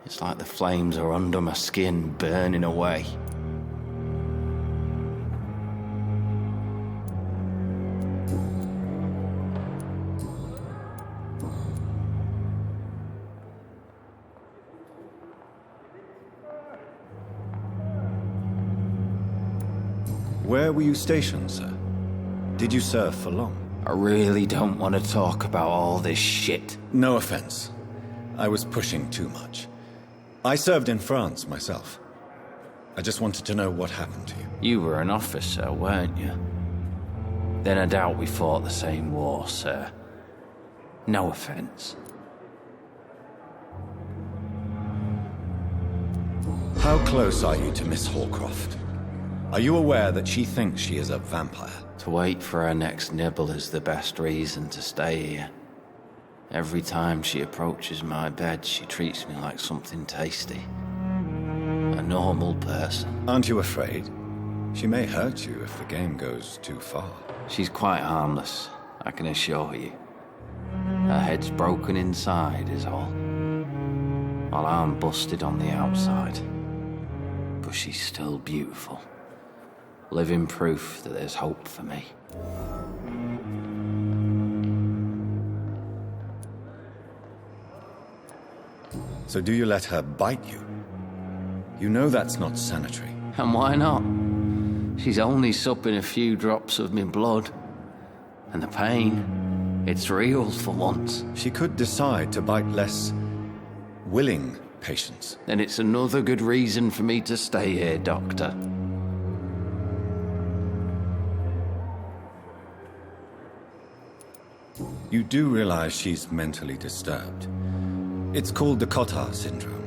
It's like the flames are under my skin, burning away. Where were you stationed, sir? Did you serve for long? I really don't want to talk about all this shit. No offense. I was pushing too much. I served in France myself. I just wanted to know what happened to you. You were an officer, weren't you? Then I doubt we fought the same war, sir. No offense. How close are you to Miss Hallcroft? Are you aware that she thinks she is a vampire? To wait for her next nibble is the best reason to stay here. Every time she approaches my bed, she treats me like something tasty. A normal person. Aren't you afraid? She may hurt you if the game goes too far. She's quite harmless, I can assure you. Her head's broken inside is all. While I'm busted on the outside. But she's still beautiful. Living proof that there's hope for me. So do you let her bite you? You know that's not sanitary. And why not? She's only supping a few drops of me blood. And the pain, it's real for once. She could decide to bite less willing patients. Then it's another good reason for me to stay here, Doctor. You do realize she's mentally disturbed. It's called the Cotard syndrome.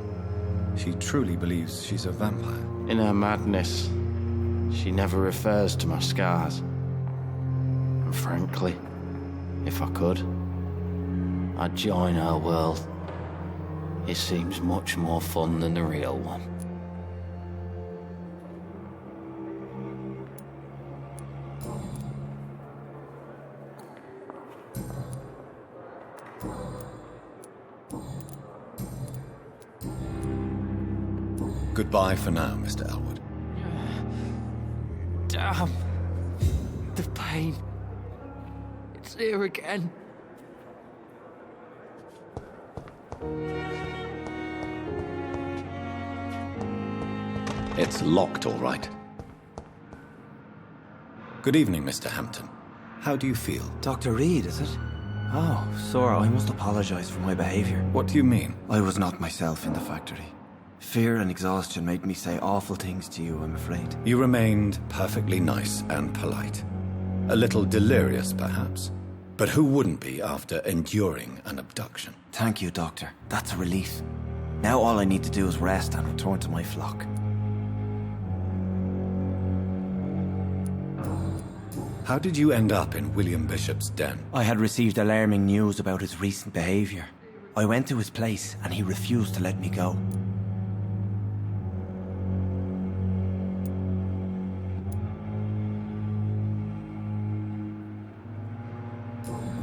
She truly believes she's a vampire. In her madness, she never refers to my scars. And frankly, if I could, I'd join her world. It seems much more fun than the real one. Goodbye for now, Mr. Elwood. Damn. The pain. It's here again. It's locked, all right. Good evening, Mr. Hampton. How do you feel? Dr. Reed, is it? Oh, Sora, I must apologize for my behavior. What do you mean? I was not myself in the factory. Fear and exhaustion made me say awful things to you, I'm afraid. You remained perfectly nice and polite. A little delirious, perhaps. But who wouldn't be after enduring an abduction? Thank you, Doctor. That's a relief. Now all I need to do is rest and return to my flock. How did you end up in William Bishop's den? I had received alarming news about his recent behavior. I went to his place and he refused to let me go.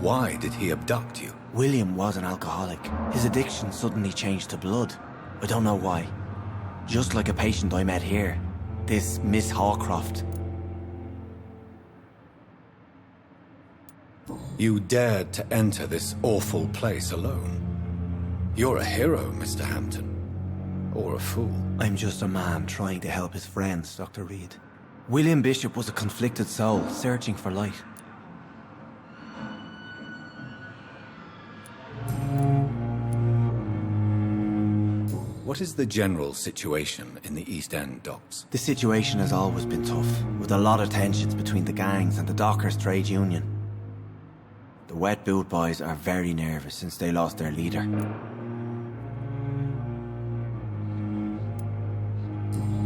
Why did he abduct you? William was an alcoholic. His addiction suddenly changed to blood. I don't know why. Just like a patient I met here. This Miss Hallcroft. You dared to enter this awful place alone. You're a hero, Mr. Hampton. Or a fool. I'm just a man trying to help his friends, Dr. Reed. William Bishop was a conflicted soul, searching for light. What is the general situation in the East End docks? The situation has always been tough, with a lot of tensions between the gangs and the Dockers' trade union. The Wet Boot Boys are very nervous since they lost their leader.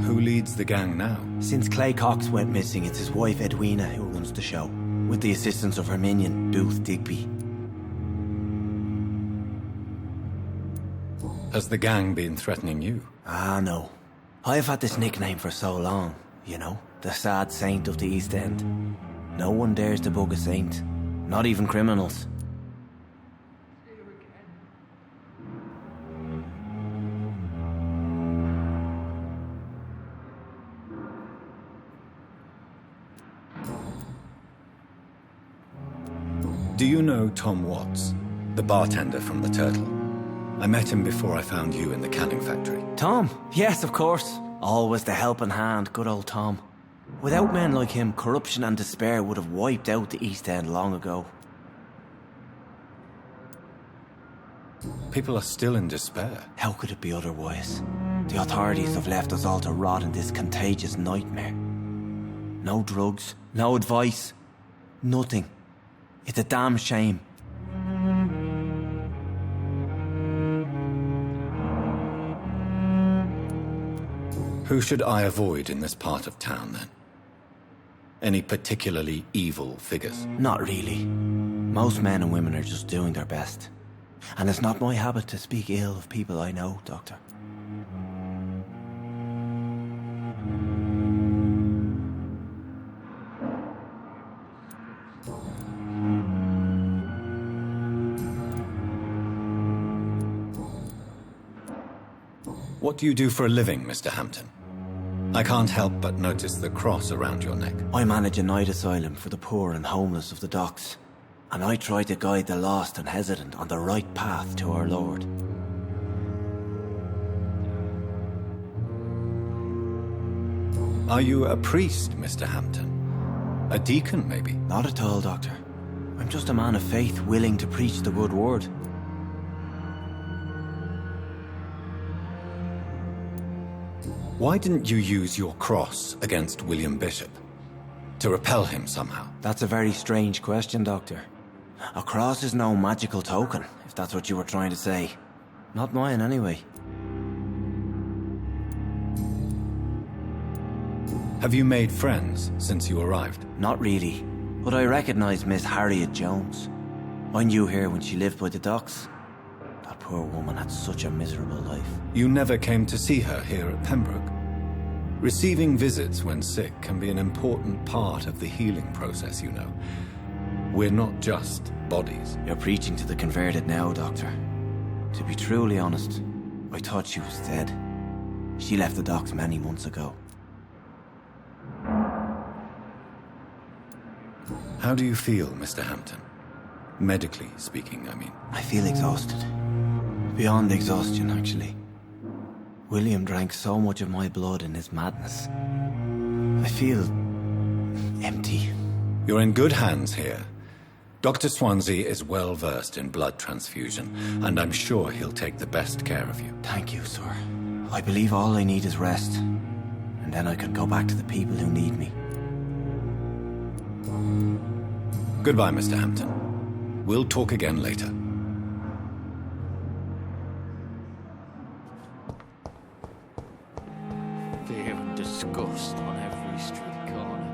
Who leads the gang now? Since Clay Cox went missing, it's his wife Edwina who runs the show, with the assistance of her minion, Booth Digby. Has the gang been threatening you? Ah, no. I've had this nickname for so long, you know, the sad saint of the East End. No one dares to bug a saint, not even criminals. Do you know Tom Watts, the bartender from the Turtle? I met him before I found you in the canning factory. Tom? Yes, of course. Always the helping hand, good old Tom. Without men like him, corruption and despair would have wiped out the East End long ago. People are still in despair. How could it be otherwise? The authorities have left us all to rot in this contagious nightmare. No drugs, no advice, nothing. It's a damn shame. Who should I avoid in this part of town, then? Any particularly evil figures? Not really. Most men and women are just doing their best. And it's not my habit to speak ill of people I know, Doctor. What do you do for a living, Mr. Hampton? I can't help but notice the cross around your neck. I manage a night asylum for the poor and homeless of the docks, and I try to guide the lost and hesitant on the right path to our Lord. Are you a priest, Mr. Hampton? A deacon, maybe? Not at all, Doctor. I'm just a man of faith willing to preach the good word. Why didn't you use your cross against William Bishop? To repel him somehow? That's a very strange question, Doctor. A cross is no magical token, if that's what you were trying to say. Not mine, anyway. Have you made friends since you arrived? Not really, but I recognise Miss Harriet Jones. I knew her when she lived by the docks. That poor woman had such a miserable life. You never came to see her here at Pembroke? Receiving visits when sick can be an important part of the healing process, you know. We're not just bodies. You're preaching to the converted now, Doctor. To be truly honest, I thought she was dead. She left the docks many months ago. How do you feel, Mr. Hampton? Medically speaking, I mean. I feel exhausted. Beyond exhaustion, actually. William drank so much of my blood in his madness. I feel empty. You're in good hands here. Dr. Swansea is well versed in blood transfusion, and I'm sure he'll take the best care of you. Thank you, sir. I believe all I need is rest, and then I can go back to the people who need me. Goodbye, Mr. Hampton. We'll talk again later. Fear and disgust on every street corner.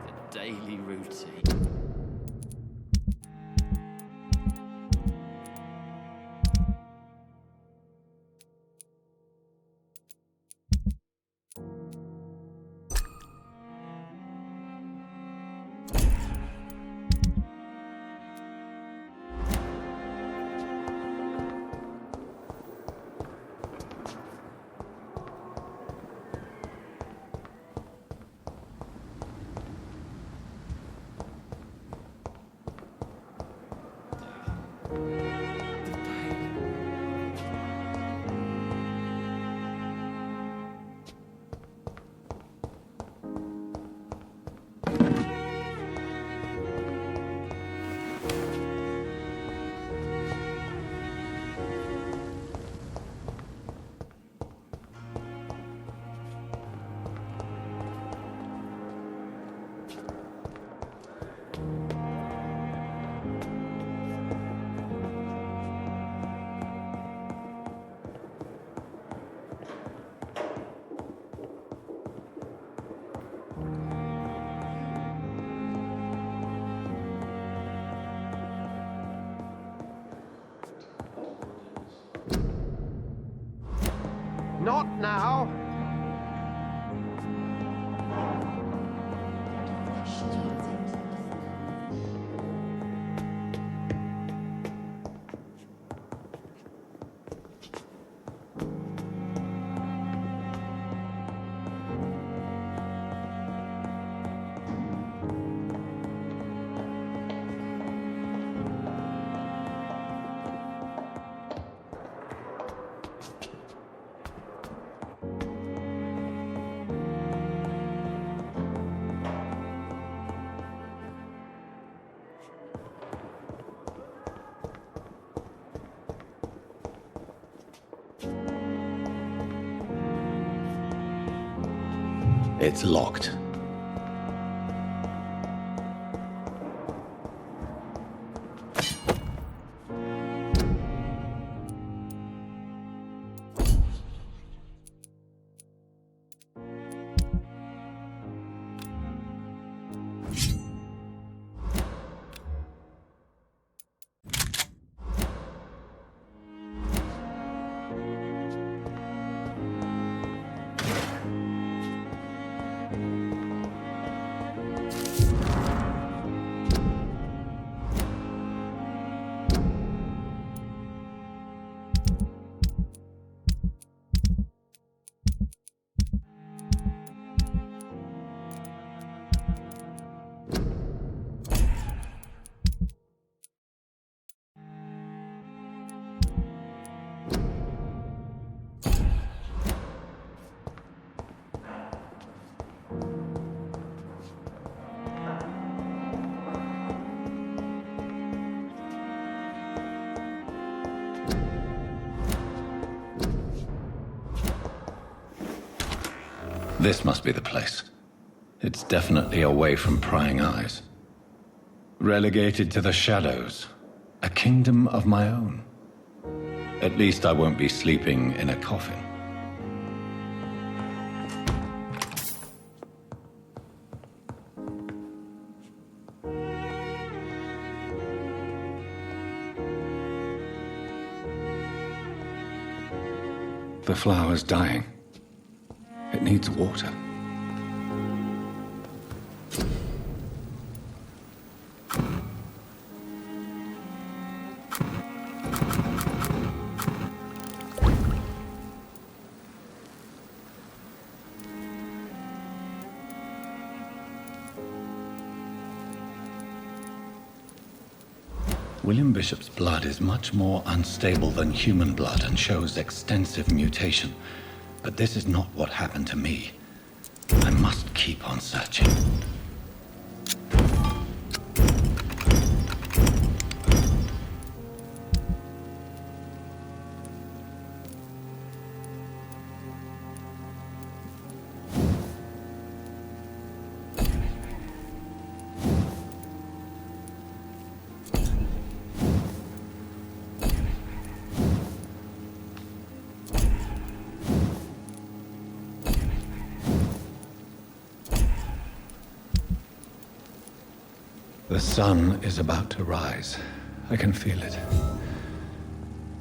The daily routine. Not now. It's locked. This must be the place. It's definitely away from prying eyes. Relegated to the shadows. A kingdom of my own. At least I won't be sleeping in a coffin. The flower's dying. It needs water. William Bishop's blood is much more unstable than human blood and shows extensive mutation. But this is not what happened to me. I must keep on searching. The sun is about to rise. I can feel it.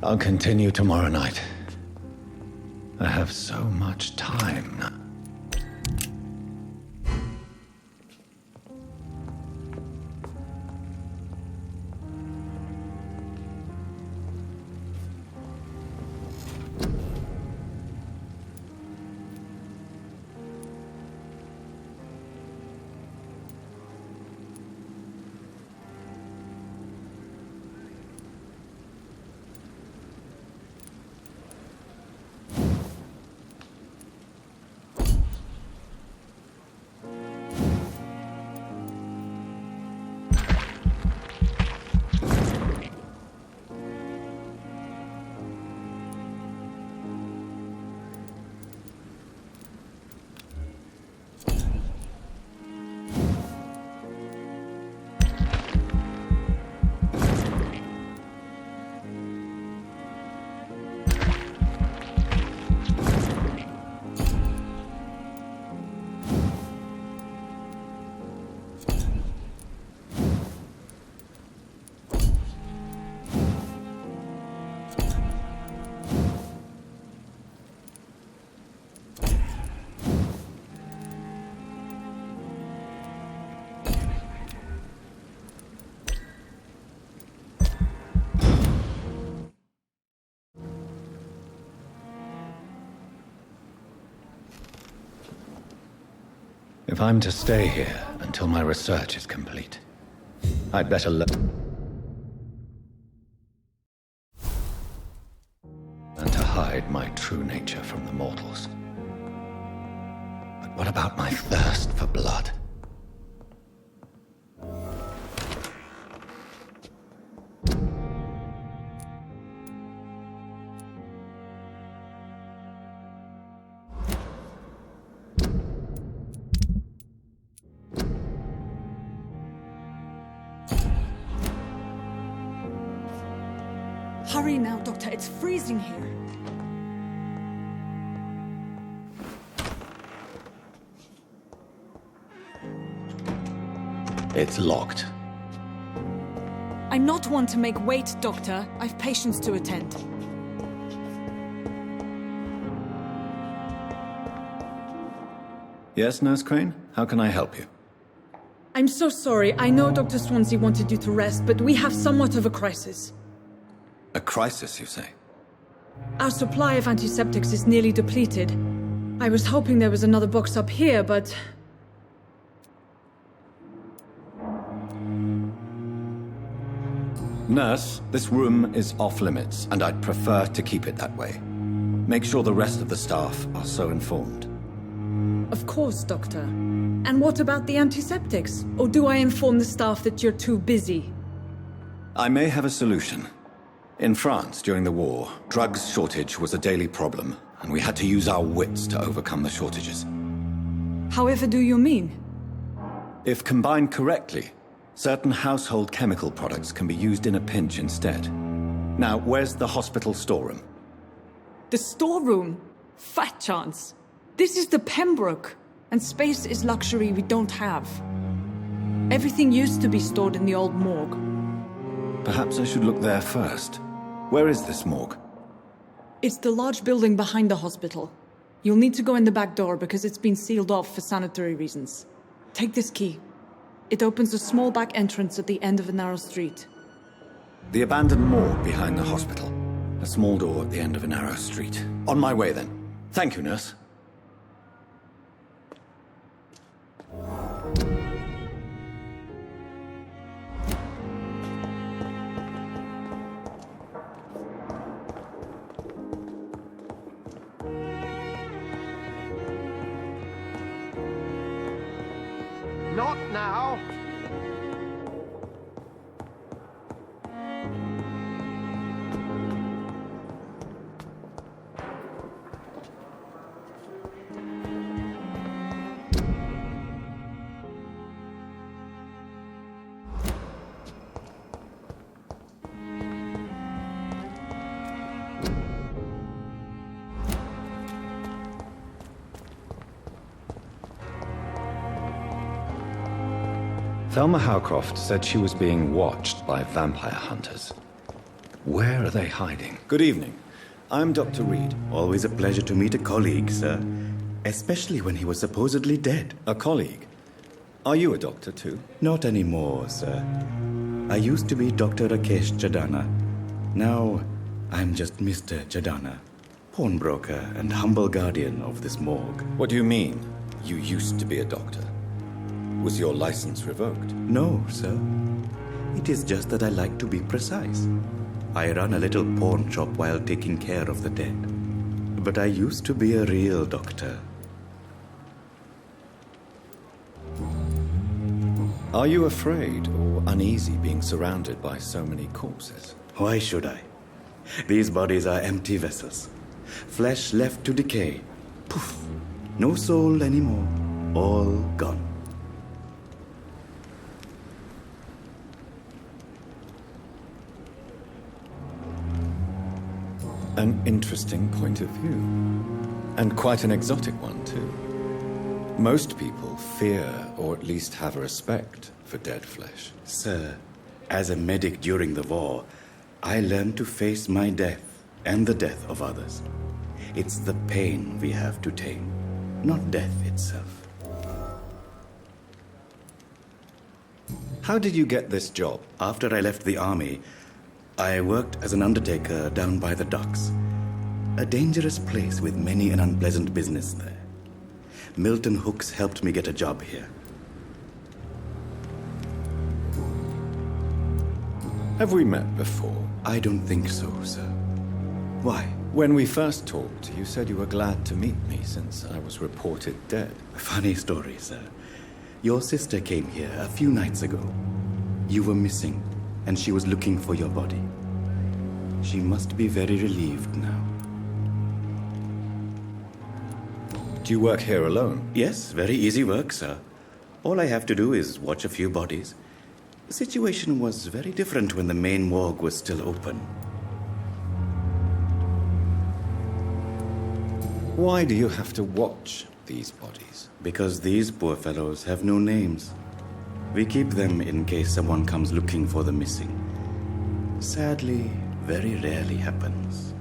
I'll continue tomorrow night. I have so much time now. If I'm to stay here until my research is complete, I'd better learn to hide my true nature from the mortals. But what about my thirst for blood? Hurry now, Doctor. It's freezing here. It's locked. I'm not one to make wait, Doctor. I've patients to attend. Yes, Nurse Crane? How can I help you? I'm so sorry. I know Dr. Swansea wanted you to rest, but we have somewhat of a crisis. A crisis, you say? Our supply of antiseptics is nearly depleted. I was hoping there was another box up here, but... Nurse, this room is off limits, and I'd prefer to keep it that way. Make sure the rest of the staff are so informed. Of course, Doctor. And what about the antiseptics? Or do I inform the staff that you're too busy? I may have a solution. In France, during the war, drugs shortage was a daily problem, and we had to use our wits to overcome the shortages. However do you mean? If combined correctly, certain household chemical products can be used in a pinch instead. Now, where's the hospital storeroom? The storeroom? Fat chance. This is the Pembroke, and space is luxury we don't have. Everything used to be stored in the old morgue. Perhaps I should look there first. Where is this morgue? It's the large building behind the hospital. You'll need to go in the back door because it's been sealed off for sanitary reasons. Take this key. It opens a small back entrance at the end of a narrow street. The abandoned morgue behind the hospital. A small door at the end of a narrow street. On my way, then. Thank you, nurse. Not now. Thelma Howcroft said she was being watched by vampire hunters. Where are they hiding? Good evening. I'm Dr. Reed. Always a pleasure to meet a colleague, sir. Especially when he was supposedly dead. A colleague? Are you a doctor too? Not anymore, sir. I used to be Dr. Rakesh Chadana. Now, I'm just Mr. Chadana, pawnbroker and humble guardian of this morgue. What do you mean, you used to be a doctor? Was your license revoked? No, sir. It is just that I like to be precise. I run a little pawn shop while taking care of the dead. But I used to be a real doctor. Are you afraid or uneasy being surrounded by so many corpses? Why should I? These bodies are empty vessels. Flesh left to decay. Poof. No soul anymore. All gone. An interesting point of view. And quite an exotic one, too. Most people fear, or at least have a respect, for dead flesh. Sir, as a medic during the war, I learned to face my death and the death of others. It's the pain we have to tame, not death itself. How did you get this job? After I left the army, I worked as an undertaker down by the docks. A dangerous place with many an unpleasant business there. Milton Hooks helped me get a job here. Have we met before? I don't think so, sir. Why? When we first talked, you said you were glad to meet me since I was reported dead. Funny story, sir. Your sister came here a few nights ago. You were missing, and she was looking for your body. She must be very relieved now. Do you work here alone? Yes, very easy work, sir. All I have to do is watch a few bodies. The situation was very different when the main morgue was still open. Why do you have to watch these bodies? Because these poor fellows have no names. We keep them in case someone comes looking for the missing. Sadly, very rarely happens.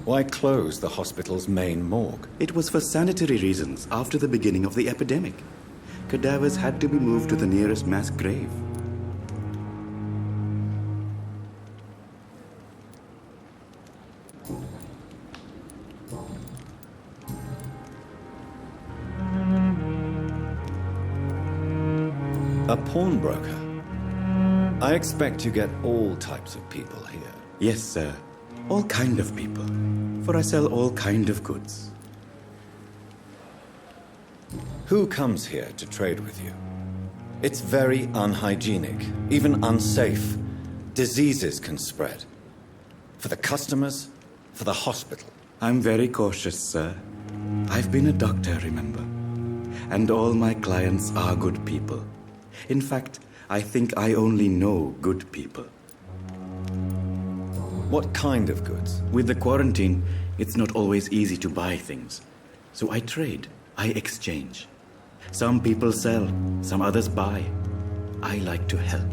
Why close the hospital's main morgue? It was for sanitary reasons after the beginning of the epidemic. Cadavers had to be moved to the nearest mass grave. A pawnbroker? I expect you get all types of people here. Yes, sir. All kind of people. For I sell all kind of goods. Who comes here to trade with you? It's very unhygienic, even unsafe. Diseases can spread. For the customers, for the hospital. I'm very cautious, sir. I've been a doctor, remember? And all my clients are good people. In fact, I think I only know good people. What kind of goods? With the quarantine, it's not always easy to buy things. So I trade, I exchange. Some people sell, some others buy. I like to help.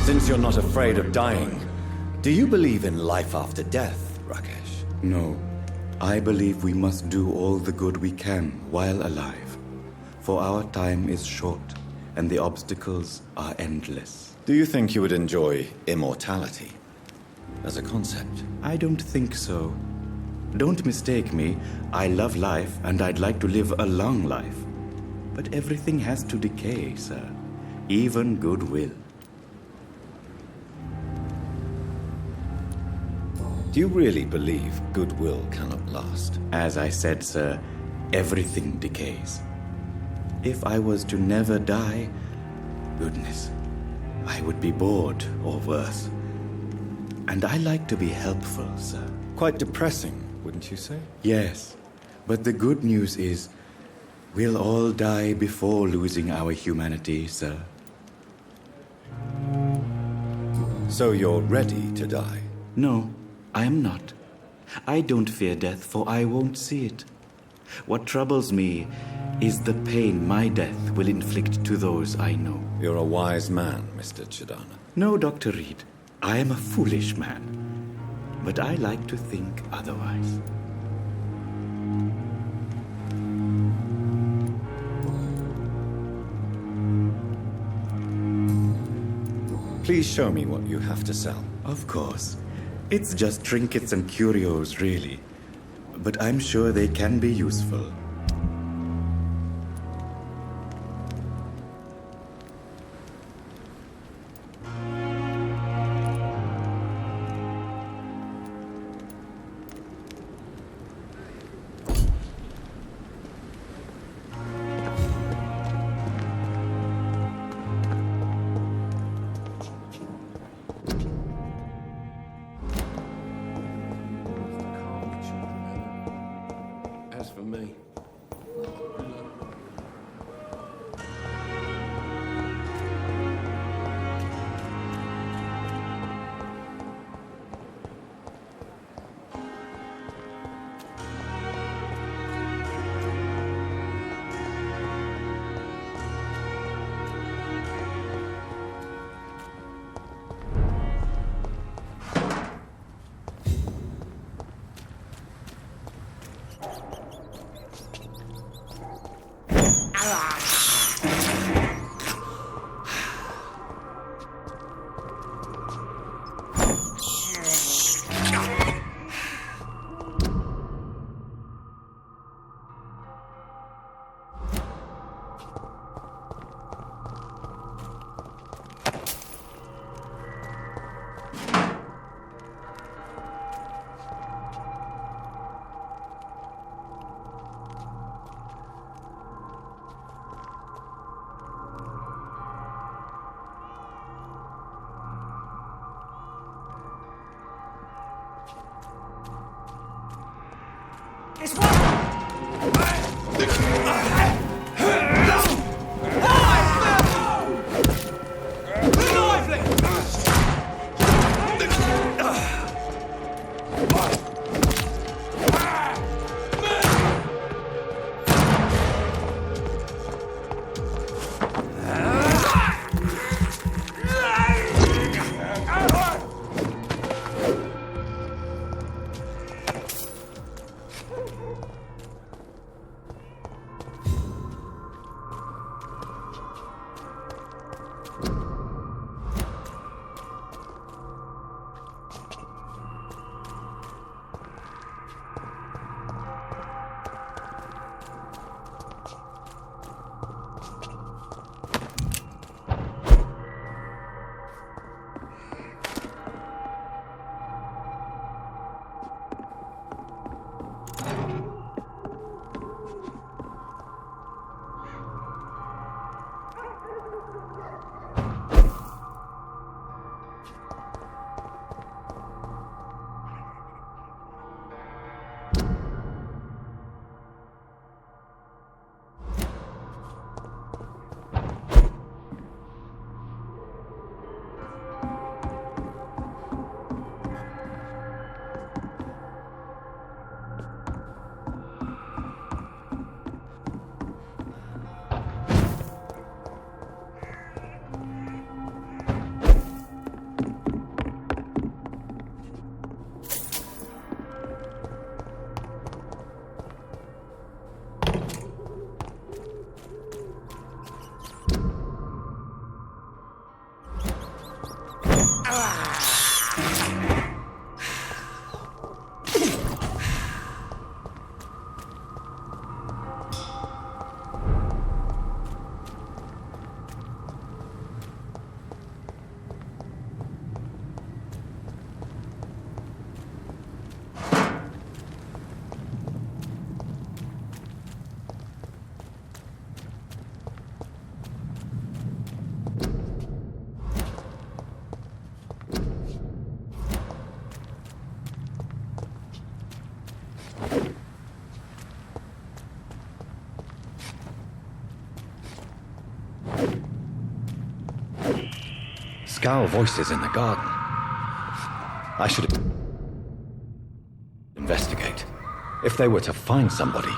Since you're not afraid of dying, do you believe in life after death, Rakesh? No. I believe we must do all the good we can while alive. For our time is short, and the obstacles are endless. Do you think you would enjoy immortality as a concept? I don't think so. Don't mistake me. I love life, and I'd like to live a long life. But everything has to decay, sir. Even goodwill. Do you really believe goodwill cannot last? As I said, sir, everything decays. If I was to never die, goodness, I would be bored or worse. And I like to be helpful, sir. Quite depressing, wouldn't you say? Yes, but the good news is we'll all die before losing our humanity, sir. So you're ready to die? No, I am not. I don't fear death, for I won't see it. What troubles me is the pain my death will inflict to those I know. You're a wise man, Mr. Chidana. No, Dr. Reed. I am a foolish man. But I like to think otherwise. Please show me what you have to sell. Of course. It's just trinkets and curios, really. But I'm sure they can be useful. As for me, Scowl voices in the garden. I should investigate. If they were to find somebody.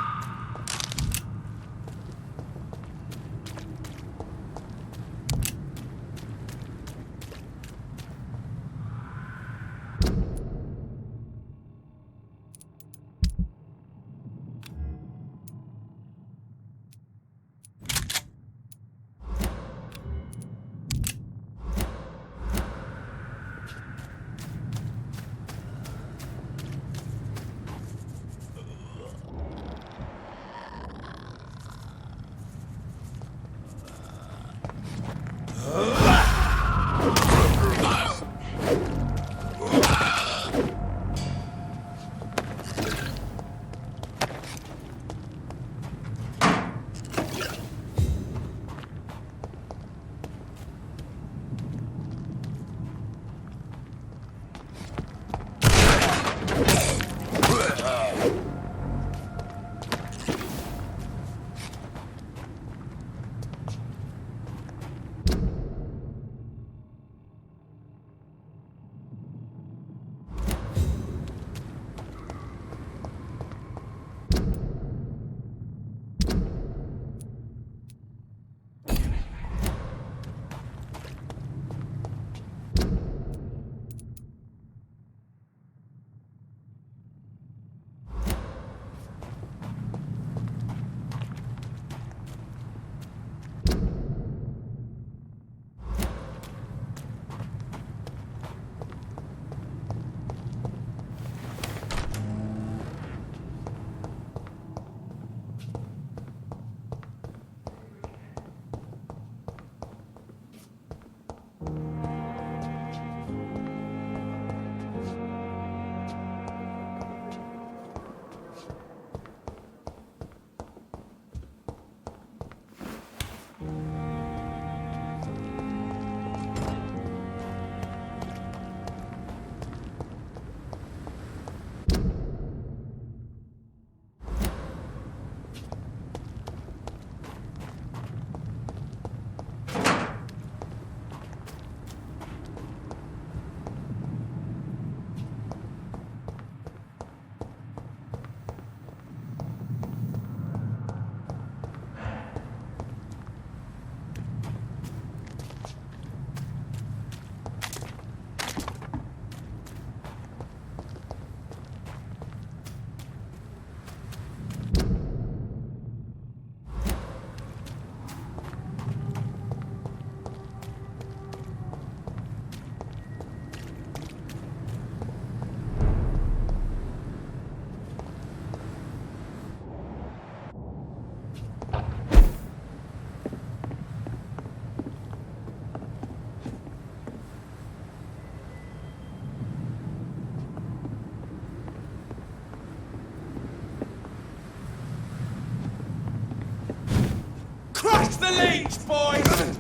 It's the leech, boys!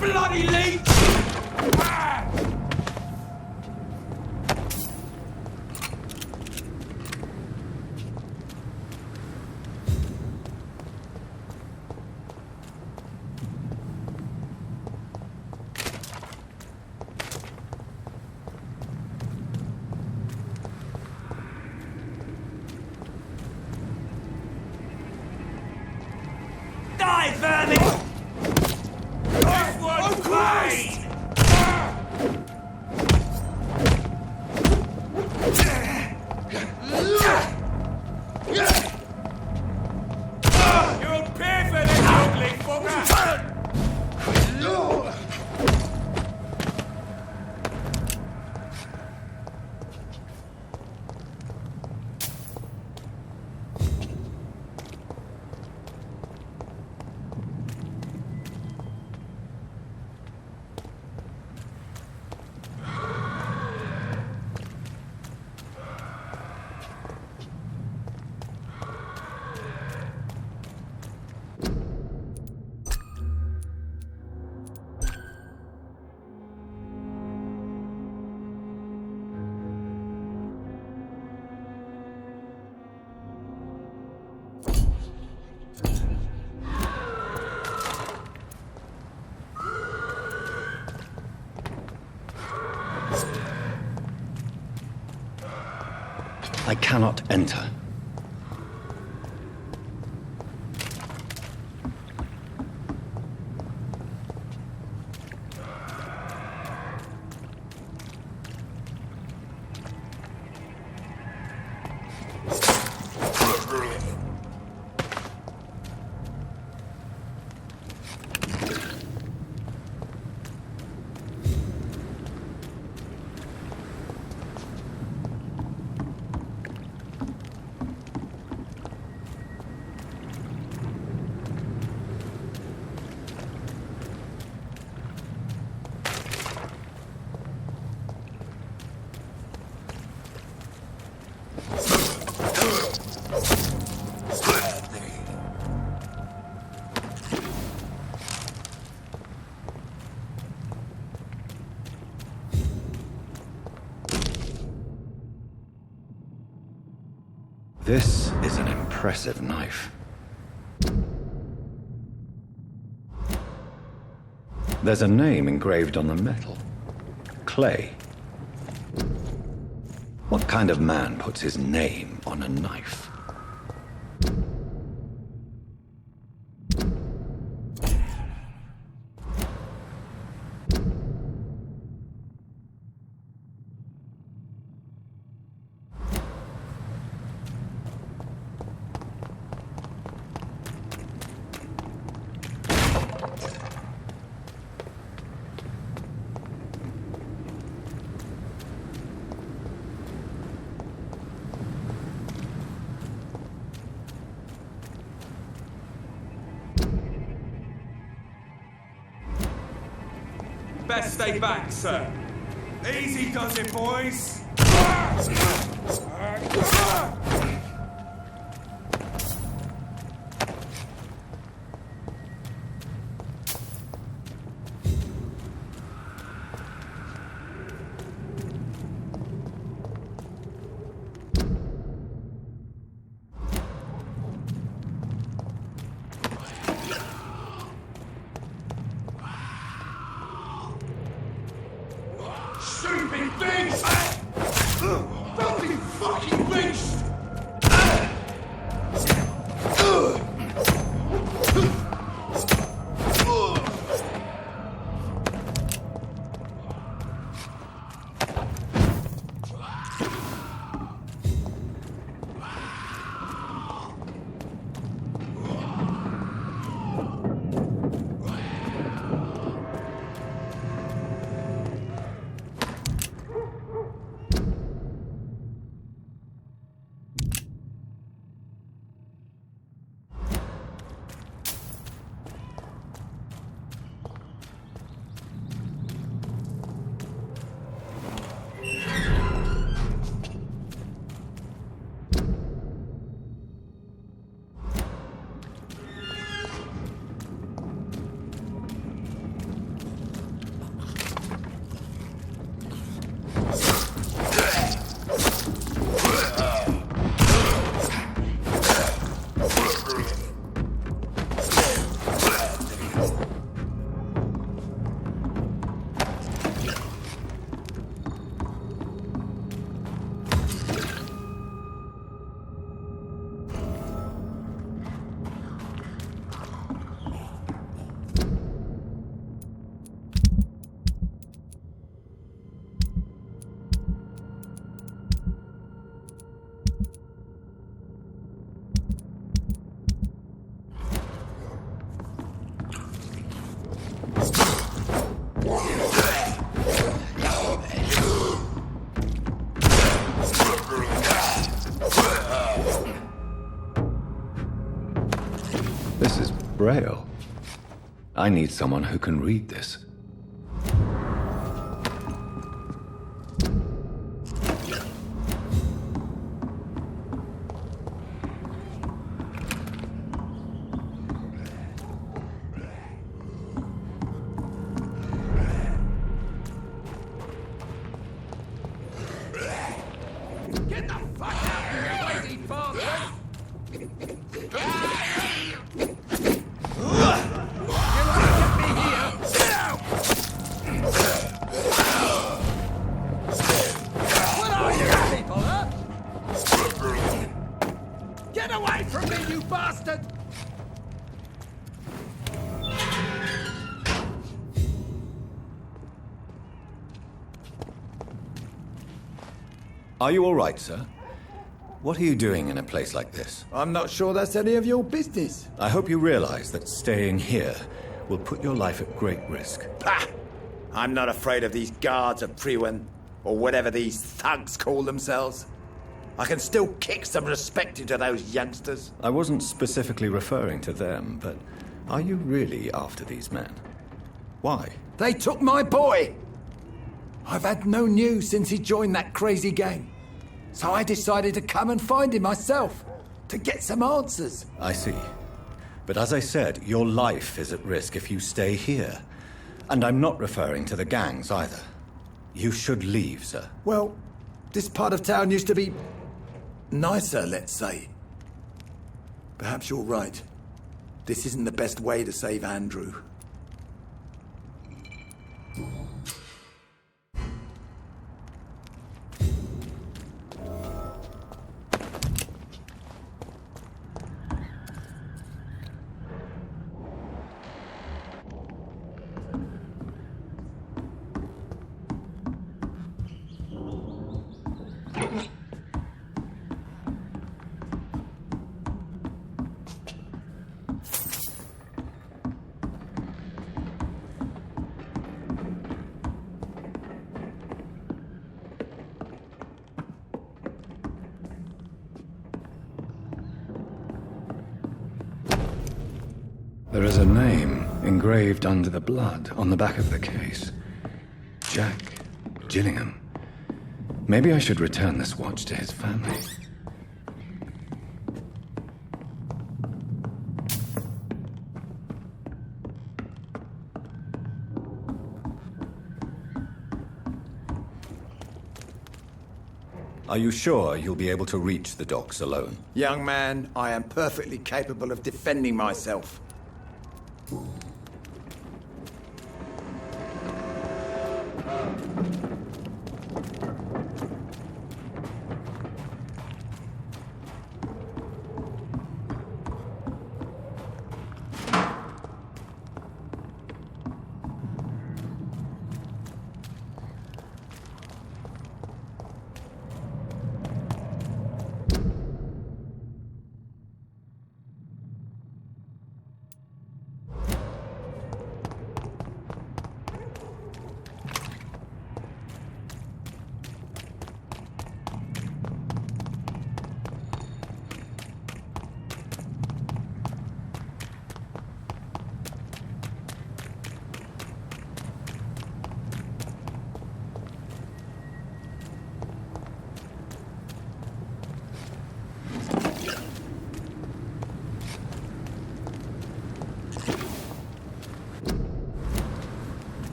Bloody leech! Die, vermin! This one's mine! You'll pay for this, ugly fucker! I cannot enter. This is an impressive knife. There's a name engraved on the metal. Clay. What kind of man puts his name on a knife? Best stay back, sir. Easy does it, boys. Stupid beast! Filthy fucking beast! This is Braille. I need someone who can read this. Get the fuck out of here, lazy bastard! What are you people, huh? Get away from me, you bastard! Are you all right, sir? What are you doing in a place like this? I'm not sure that's any of your business. I hope you realize that staying here will put your life at great risk. Pah! I'm not afraid of these guards of Priwen, or whatever these thugs call themselves. I can still kick some respect into those youngsters. I wasn't specifically referring to them, but are you really after these men? Why? They took my boy! I've had no news since he joined that crazy gang. So I decided to come and find him myself, to get some answers. I see. But as I said, your life is at risk if you stay here. And I'm not referring to the gangs either. You should leave, sir. Well, this part of town used to be nicer, let's say. Perhaps you're right. This isn't the best way to save Andrew. There is a name engraved under the blood on the back of the case. Jack Gillingham. Maybe I should return this watch to his family. Are you sure you'll be able to reach the docks alone? Young man, I am perfectly capable of defending myself.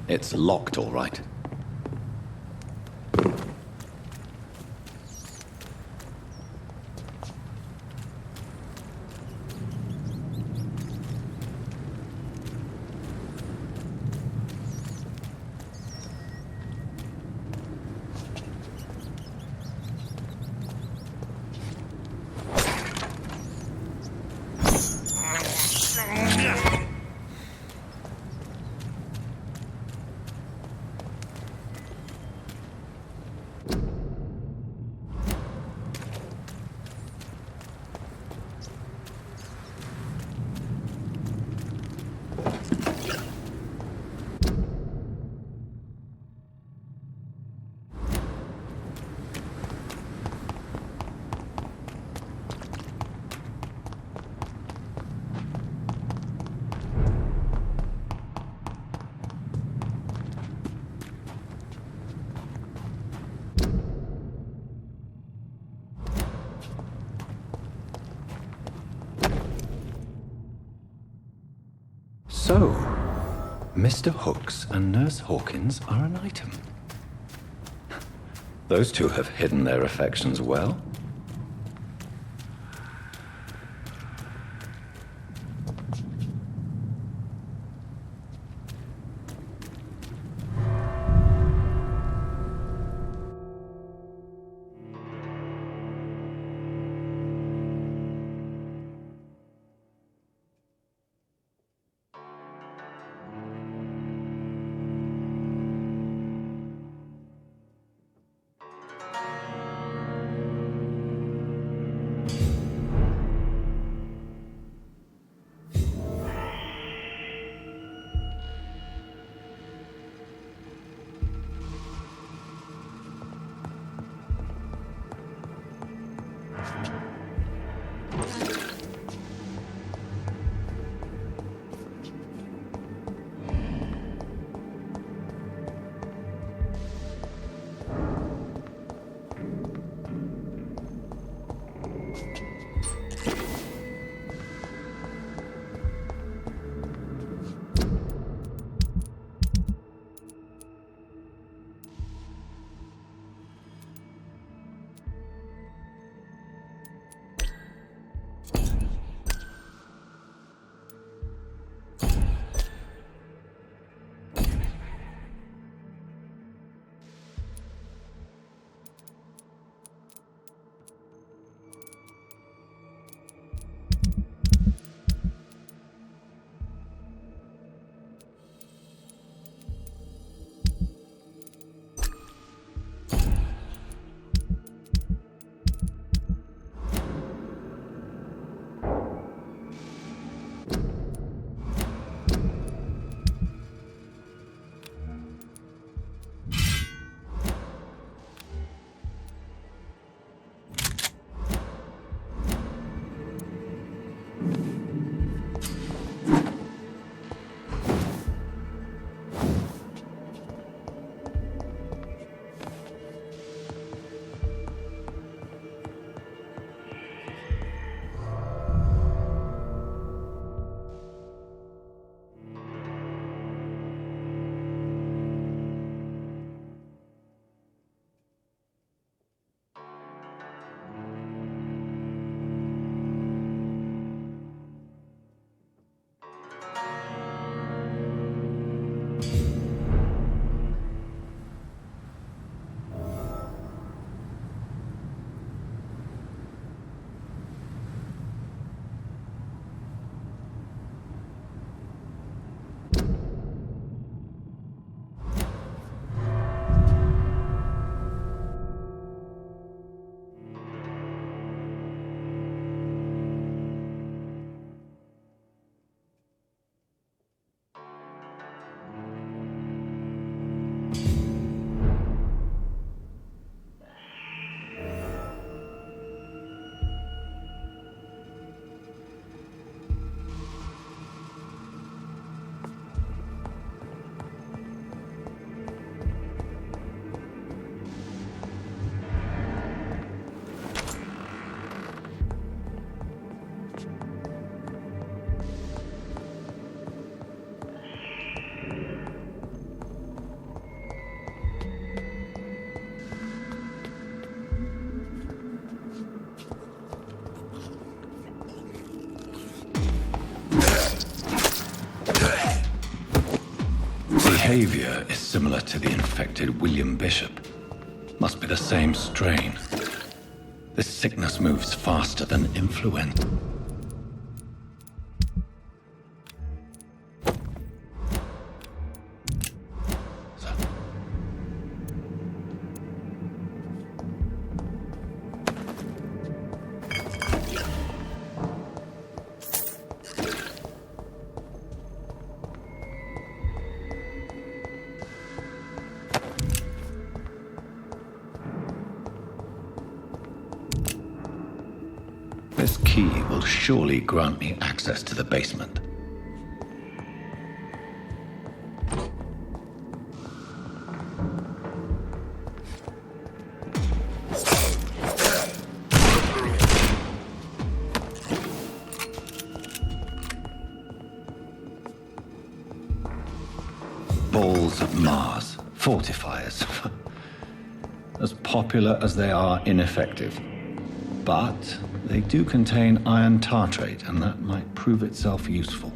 It's locked, all right. So, Mr. Hooks and Nurse Hawkins are an item. Those two have hidden their affections well. Behavior is similar to the infected William Bishop. Must be the same strain. This sickness moves faster than influenza. This key will surely grant me access to the basement. balls of Mars, fortifiers. As popular as they are ineffective. But they do contain iron tartrate, and that might prove itself useful.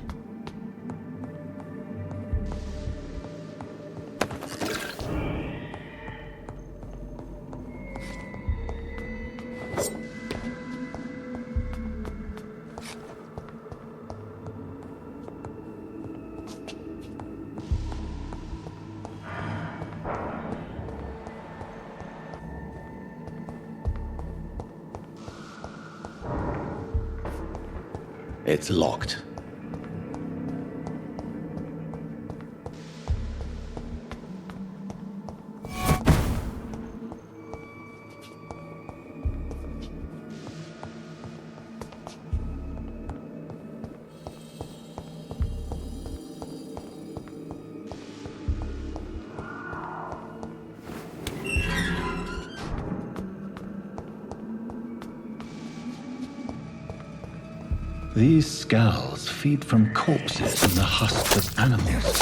It's locked. These skulls feed from corpses and the husks of animals.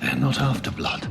They're not after blood.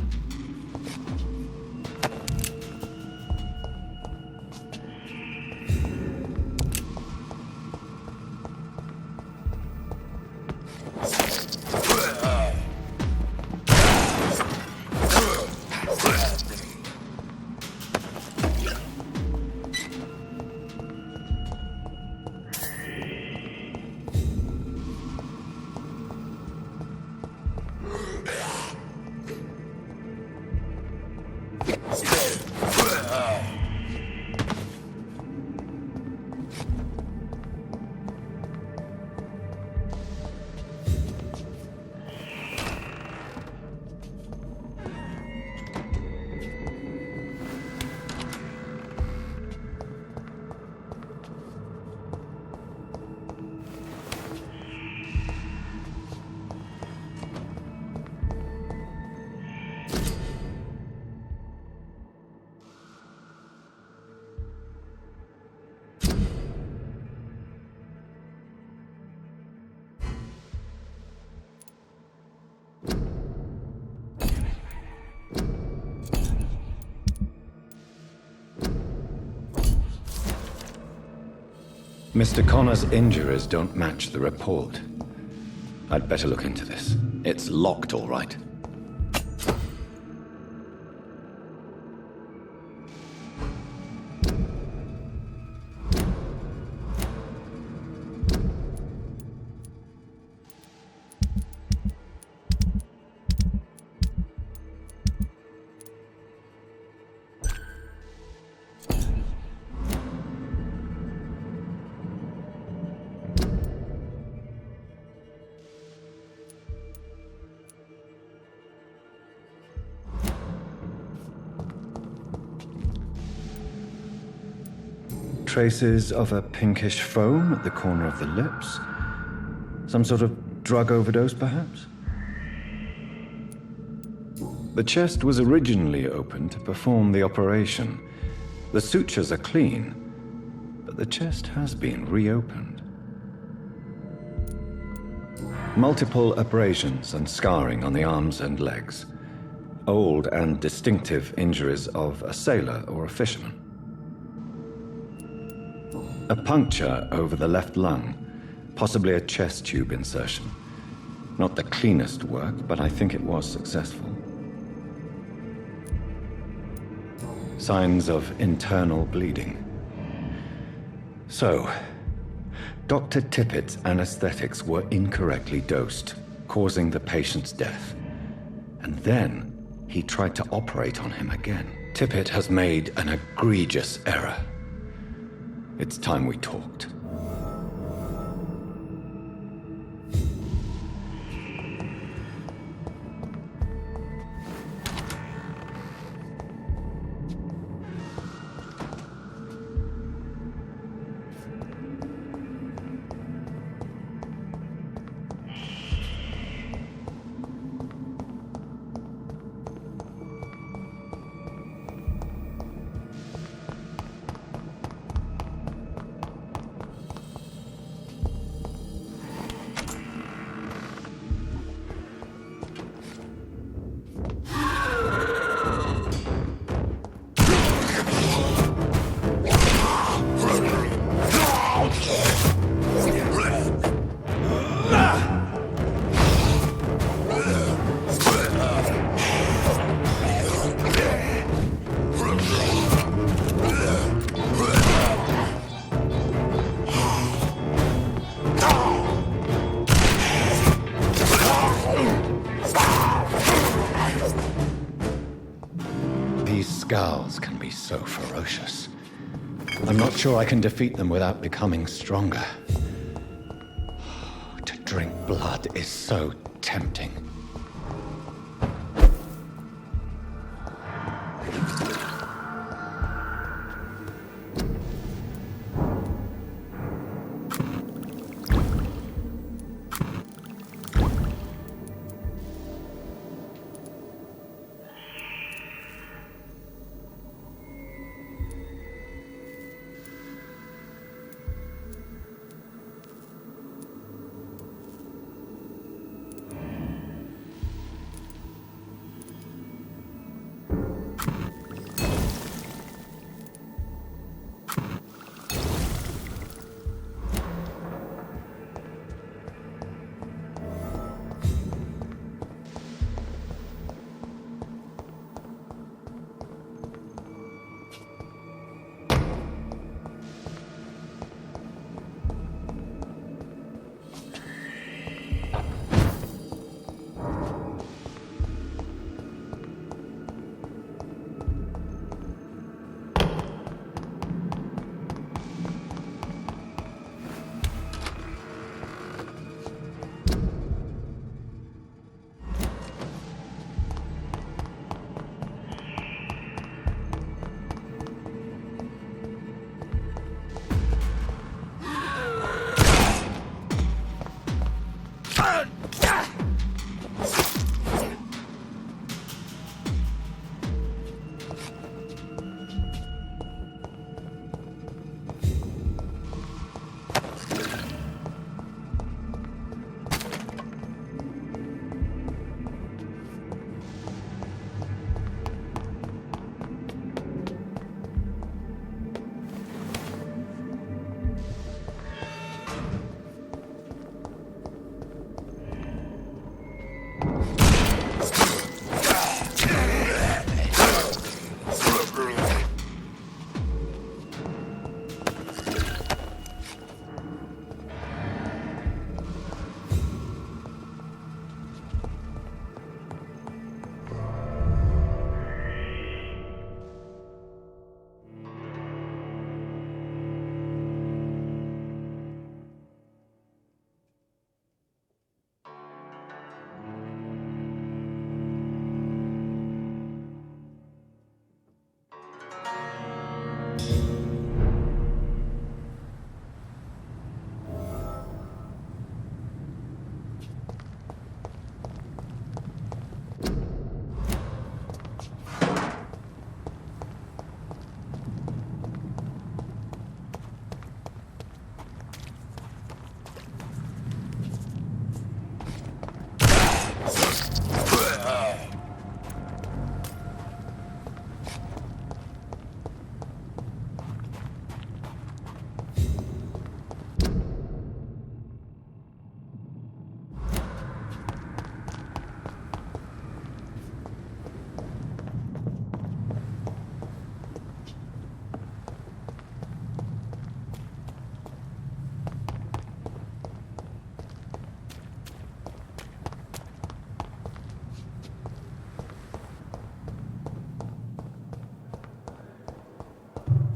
Mr. Connor's injuries don't match the report. I'd better look into this. It's locked, all right. Traces of a pinkish foam at the corner of the lips. Some sort of drug overdose, perhaps? The chest was originally opened to perform the operation. The sutures are clean, but the chest has been reopened. Multiple abrasions and scarring on the arms and legs. Old and distinctive injuries of a sailor or a fisherman. A puncture over the left lung, possibly a chest tube insertion. Not the cleanest work, but I think it was successful. Signs of internal bleeding. So, Dr. Tippett's anesthetics were incorrectly dosed, causing the patient's death. And then he tried to operate on him again. Tippett has made an egregious error. It's time we talked. These scowls can be so ferocious. I'm not sure I can defeat them without becoming stronger. To drink blood is so tempting.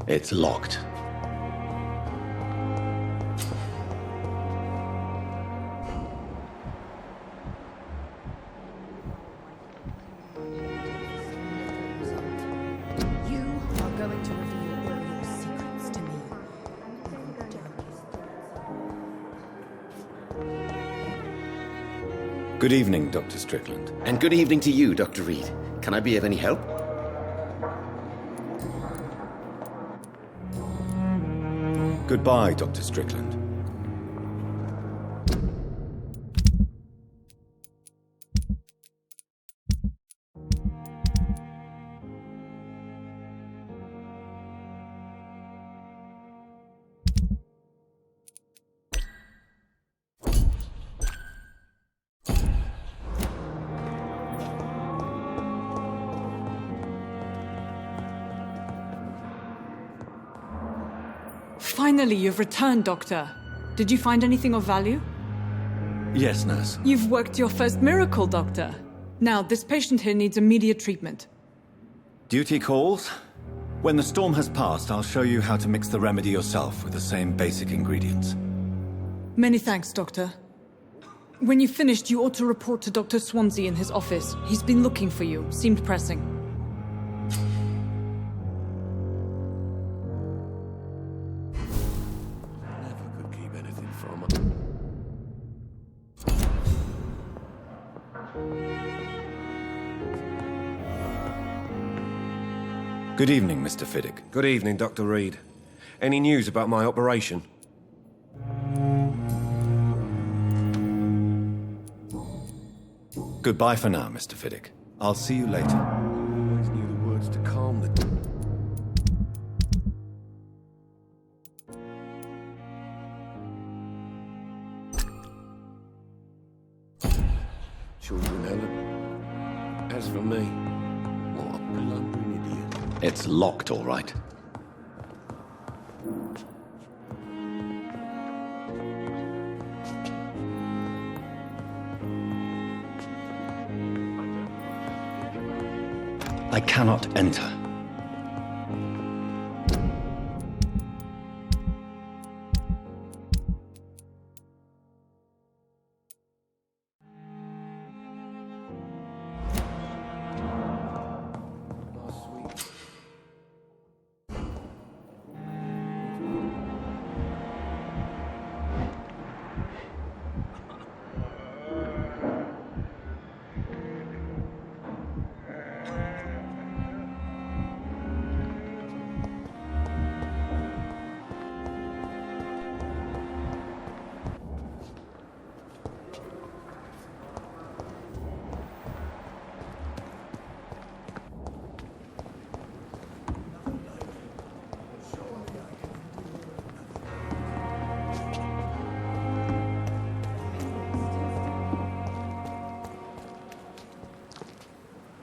It's locked. You are going to reveal all your secrets to me. Good evening, Dr. Strickland. And good evening to you, Dr. Reed. Can I be of any help? Goodbye, Dr. Strickland. Finally, you've returned, Doctor. Did you find anything of value? Yes, nurse. You've worked your first miracle, Doctor. Now, this patient here needs immediate treatment. Duty calls. When the storm has passed, I'll show you how to mix the remedy yourself with the same basic ingredients. Many thanks, Doctor. When you've finished, you ought to report to Dr. Swansea in his office. He's been looking for you. Seemed pressing. Never could keep anything from her. Good evening, Mr. Fiddick. Good evening, Dr. Reed. Any news about my operation? Goodbye for now, Mr. Fiddick. I'll see you later. I always knew the words to calm the... Children, Helen. As for me, what a blundering idiot. It's locked, all right. I cannot enter.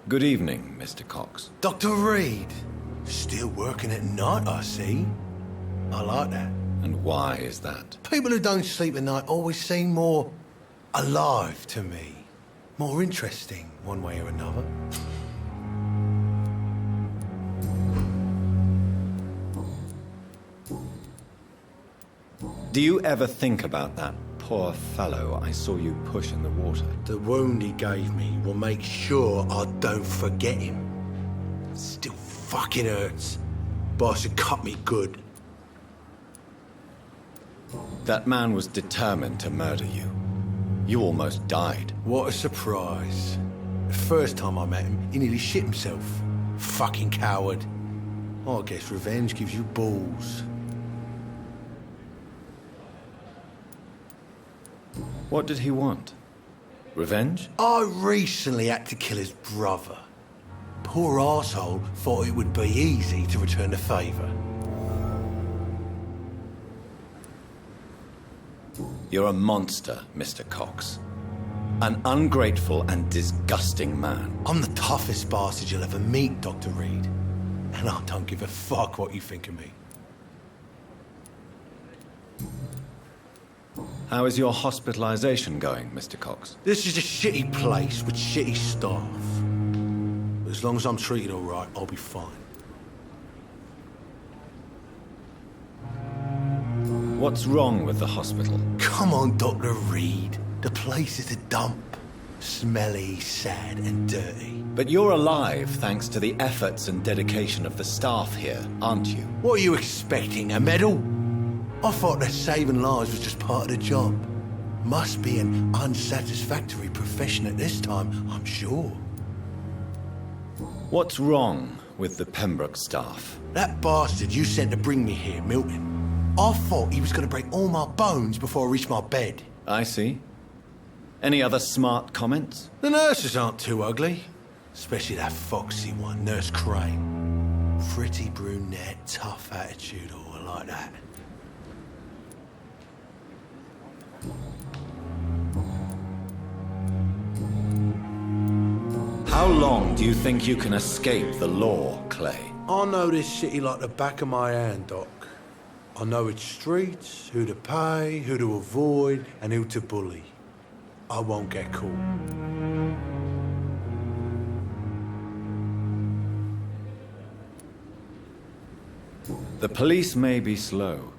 Good evening, Mr. Cox. Dr. Reed. Still working at night, I see. I like that. And why is that? People who don't sleep at night always seem more alive to me. More interesting, one way or another. Do you ever think about that poor fellow I saw you push in the water? The wound he gave me will make sure I don't forget him. Still fucking hurts. Boss had cut me good. That man was determined to murder you. You almost died. What a surprise. The first time I met him, he nearly shit himself. Fucking coward. I guess revenge gives you balls. What did he want? Revenge? I recently had to kill his brother. Poor arsehole thought it would be easy to return the favour. You're a monster, Mr. Cox. An ungrateful and disgusting man. I'm the toughest bastard you'll ever meet, Dr. Reed. And I don't give a fuck what you think of me. How is your hospitalization going, Mr. Cox? This is a shitty place with shitty staff. But as long as I'm treated all right, I'll be fine. What's wrong with the hospital? Come on, Dr. Reed. The place is a dump. Smelly, sad, and dirty. But you're alive thanks to the efforts and dedication of the staff here, aren't you? What are you expecting, a medal? I thought that saving lives was just part of the job. Must be an unsatisfactory profession at this time, I'm sure. What's wrong with the Pembroke staff? That bastard you sent to bring me here, Milton. I thought he was going to break all my bones before I reached my bed. I see. Any other smart comments? The nurses aren't too ugly. Especially that foxy one, Nurse Crane. Pretty brunette, tough attitude, all like that. How long do you think you can escape the law, Clay? I know this city like the back of my hand, Doc. I know its streets, who to pay, who to avoid, and who to bully. I won't get caught. The police may be slow,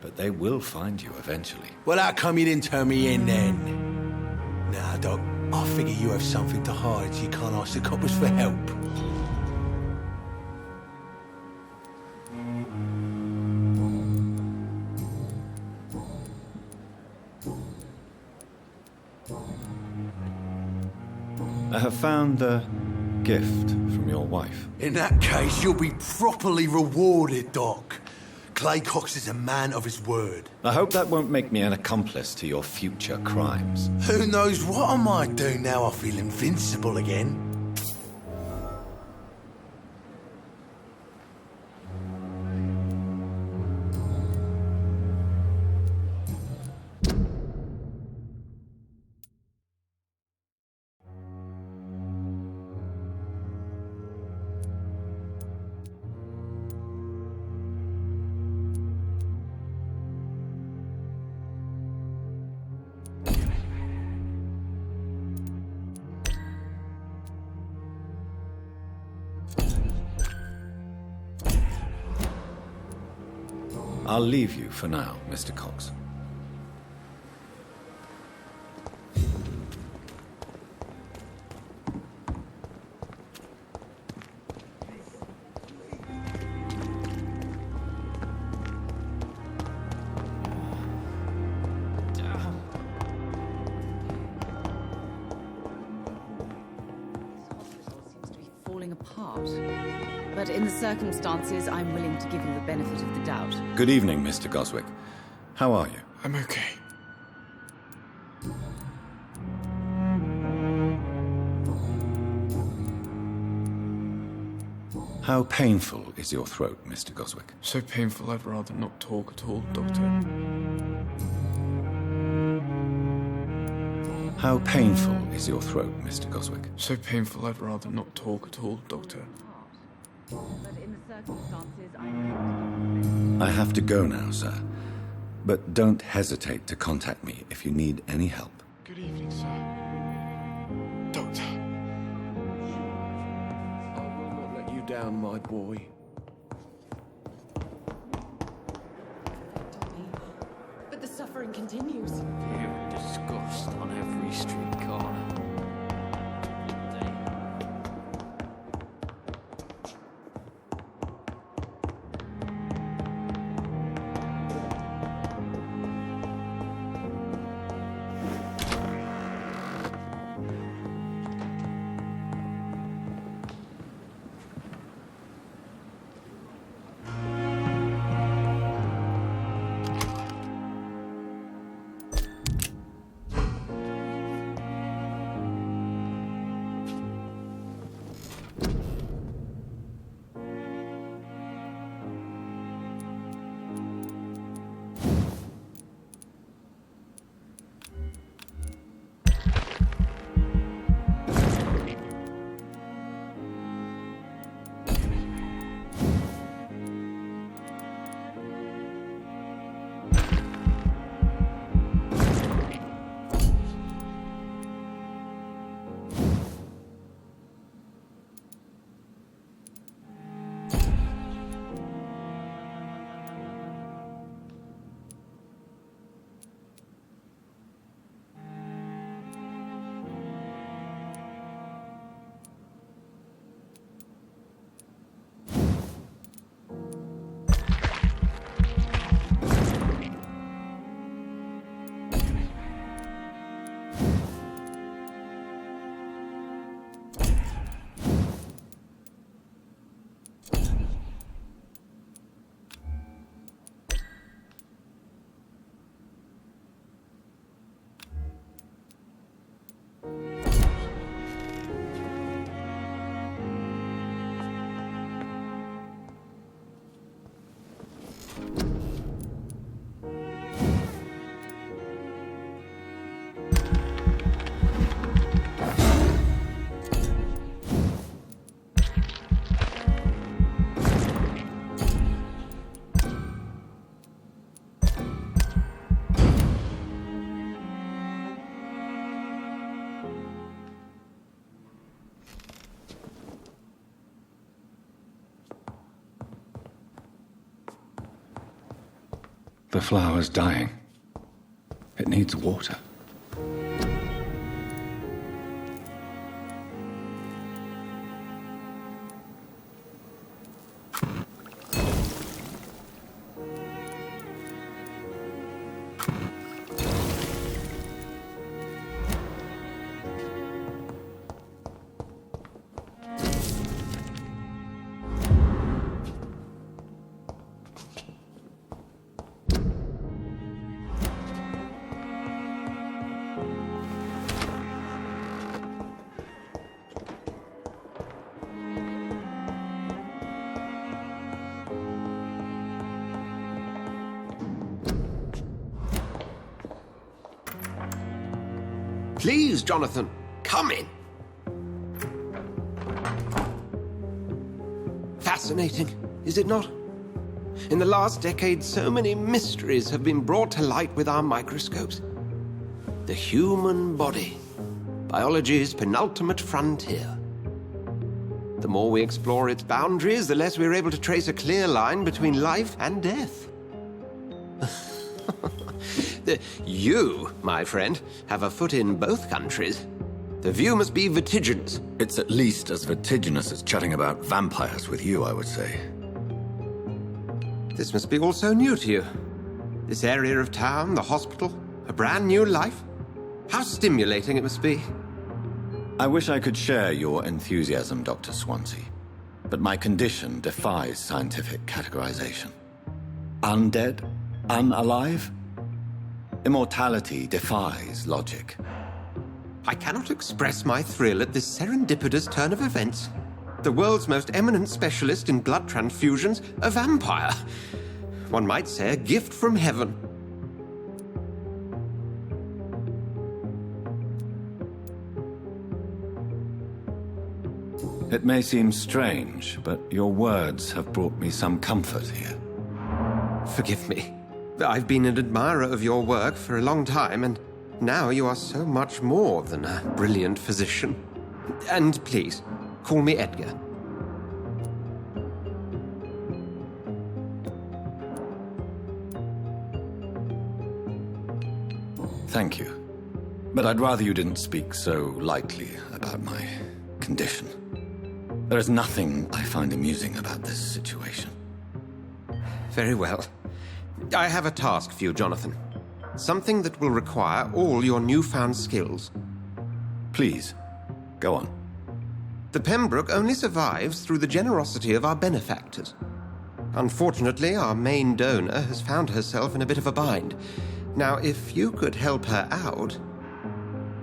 but they will find you eventually. Well, how come you didn't turn me in then? Nah, Doc, I figure you have something to hide so you can't ask the coppers for help. I have found a gift from your wife. In that case, you'll be properly rewarded, Doc. Clay Cox is a man of his word. I hope that won't make me an accomplice to your future crimes. Who knows what I might do now I feel invincible again? I'll leave you for now, Mr. Cox. Falling apart. But in the circumstances, I'm willing to give you the benefit of the doubt. Good evening, Mr. Goswick. How are you? I'm okay. How painful is your throat, Mr. Goswick? So painful I'd rather not talk at all, Doctor. How painful is your throat, Mr. Goswick? So painful I'd rather not talk at all, Doctor. But in the circumstances, I have to go now, sir. But don't hesitate to contact me if you need any help. Good evening, sir. Doctor. I will not let you down, my boy. But the suffering continues. Fear and disgust on every street corner. The flower's dying. It needs water. Please, Jonathan, come in. Fascinating, is it not? In the last decade, so many mysteries have been brought to light with our microscopes. The human body, biology's penultimate frontier. The more we explore its boundaries, the less we're able to trace a clear line between life and death. You, my friend, have a foot in both countries. The view must be vertiginous. It's at least as vertiginous as chatting about vampires with you, I would say. This must be all so new to you. This area of town, the hospital, a brand new life. How stimulating it must be. I wish I could share your enthusiasm, Dr. Swansea, but my condition defies scientific categorization. Undead? Unalive? Immortality defies logic. I cannot express my thrill at this serendipitous turn of events. The world's most eminent specialist in blood transfusions, a vampire. One might say a gift from heaven. It may seem strange, but your words have brought me some comfort here. Forgive me. I've been an admirer of your work for a long time, and now you are so much more than a brilliant physician. And please, call me Edgar. Thank you. But I'd rather you didn't speak so lightly about my condition. There is nothing I find amusing about this situation. Very well. I have a task for you, Jonathan. Something that will require all your newfound skills. Please, go on. The Pembroke only survives through the generosity of our benefactors. Unfortunately, our main donor has found herself in a bit of a bind. Now, if you could help her out...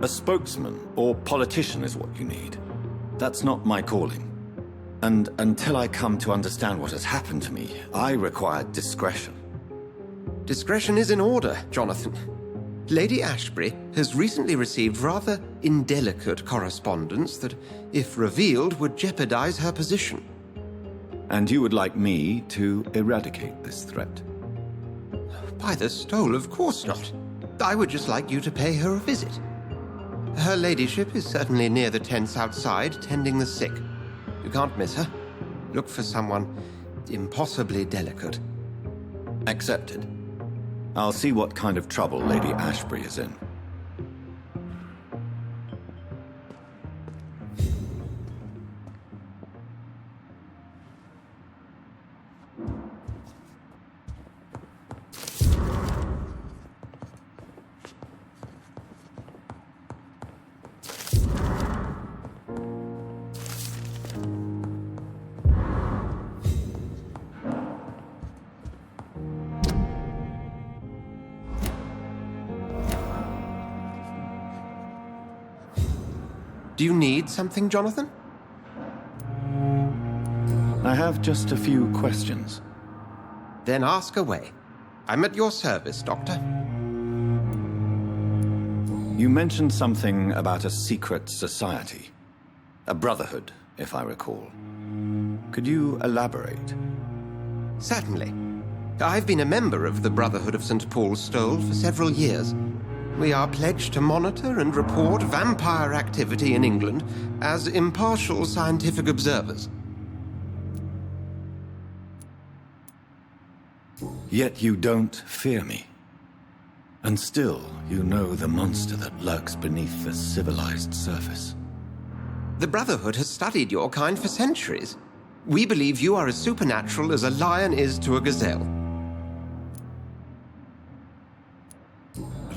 A spokesman or politician is what you need. That's not my calling. And until I come to understand what has happened to me, I require discretion. Discretion is in order, Jonathan. Lady Ashbury has recently received rather indelicate correspondence that, if revealed, would jeopardize her position. And you would like me to eradicate this threat? By the stole, of course not. I would just like you to pay her a visit. Her ladyship is certainly near the tents outside, tending the sick. You can't miss her. Look for someone impossibly delicate. Accepted. I'll see what kind of trouble Lady Ashbury is in. Do you need something, Jonathan? I have just a few questions. Then ask away. I'm at your service, Doctor. You mentioned something about a secret society. A brotherhood, if I recall. Could you elaborate? Certainly. I've been a member of the Brotherhood of St. Paul's Stole for several years. We are pledged to monitor and report vampire activity in England as impartial scientific observers. Yet you don't fear me. And still, you know the monster that lurks beneath the civilized surface. The Brotherhood has studied your kind for centuries. We believe you are as supernatural as a lion is to a gazelle.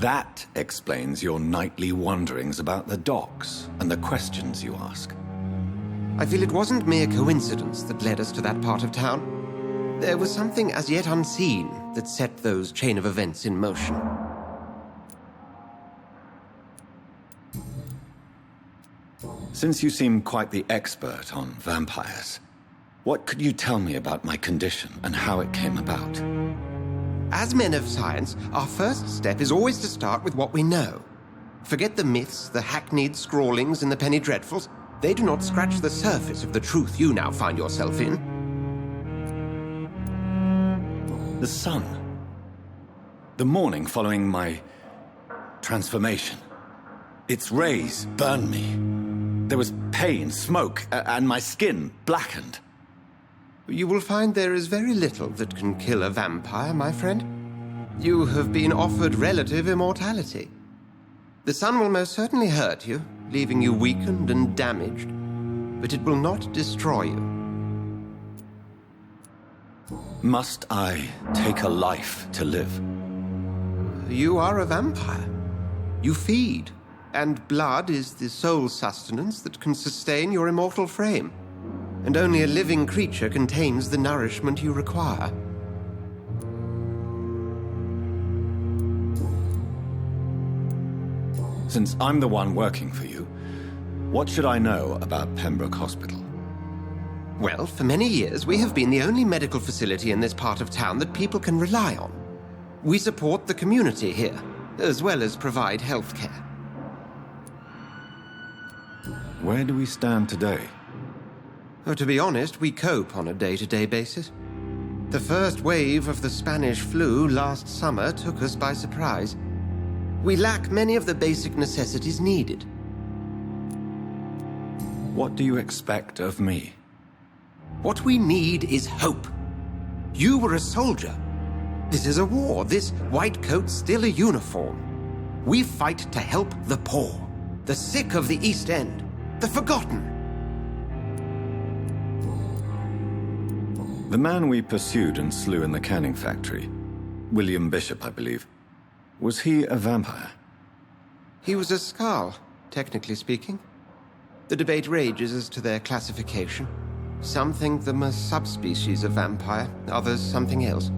That explains your nightly wanderings about the docks and the questions you ask. I feel it wasn't mere coincidence that led us to that part of town. There was something as yet unseen that set those chain of events in motion. Since you seem quite the expert on vampires, what could you tell me about my condition and how it came about? As men of science, our first step is always to start with what we know. Forget the myths, the hackneyed scrawlings, and the penny dreadfuls. They do not scratch the surface of the truth you now find yourself in. The sun. The morning following my transformation. Its rays burned me. There was pain, smoke, and my skin blackened. You will find there is very little that can kill a vampire, my friend. You have been offered relative immortality. The sun will most certainly hurt you, leaving you weakened and damaged, but it will not destroy you. Must I take a life to live? You are a vampire. You feed, and blood is the sole sustenance that can sustain your immortal frame. And only a living creature contains the nourishment you require. Since I'm the one working for you, what should I know about Pembroke Hospital? Well, for many years, we have been the only medical facility in this part of town that people can rely on. We support the community here, as well as provide health care. Where do we stand today? Oh, to be honest, we cope on a day-to-day basis. The first wave of the Spanish flu last summer took us by surprise. We lack many of the basic necessities needed. What do you expect of me? What we need is hope. You were a soldier. This is a war. This white coat's still a uniform. We fight to help the poor, the sick of the East End, the forgotten. The man we pursued and slew in the canning factory, William Bishop, I believe, was he a vampire? He was a Skald, technically speaking. The debate rages as to their classification. Some think them a subspecies of vampire, others something else.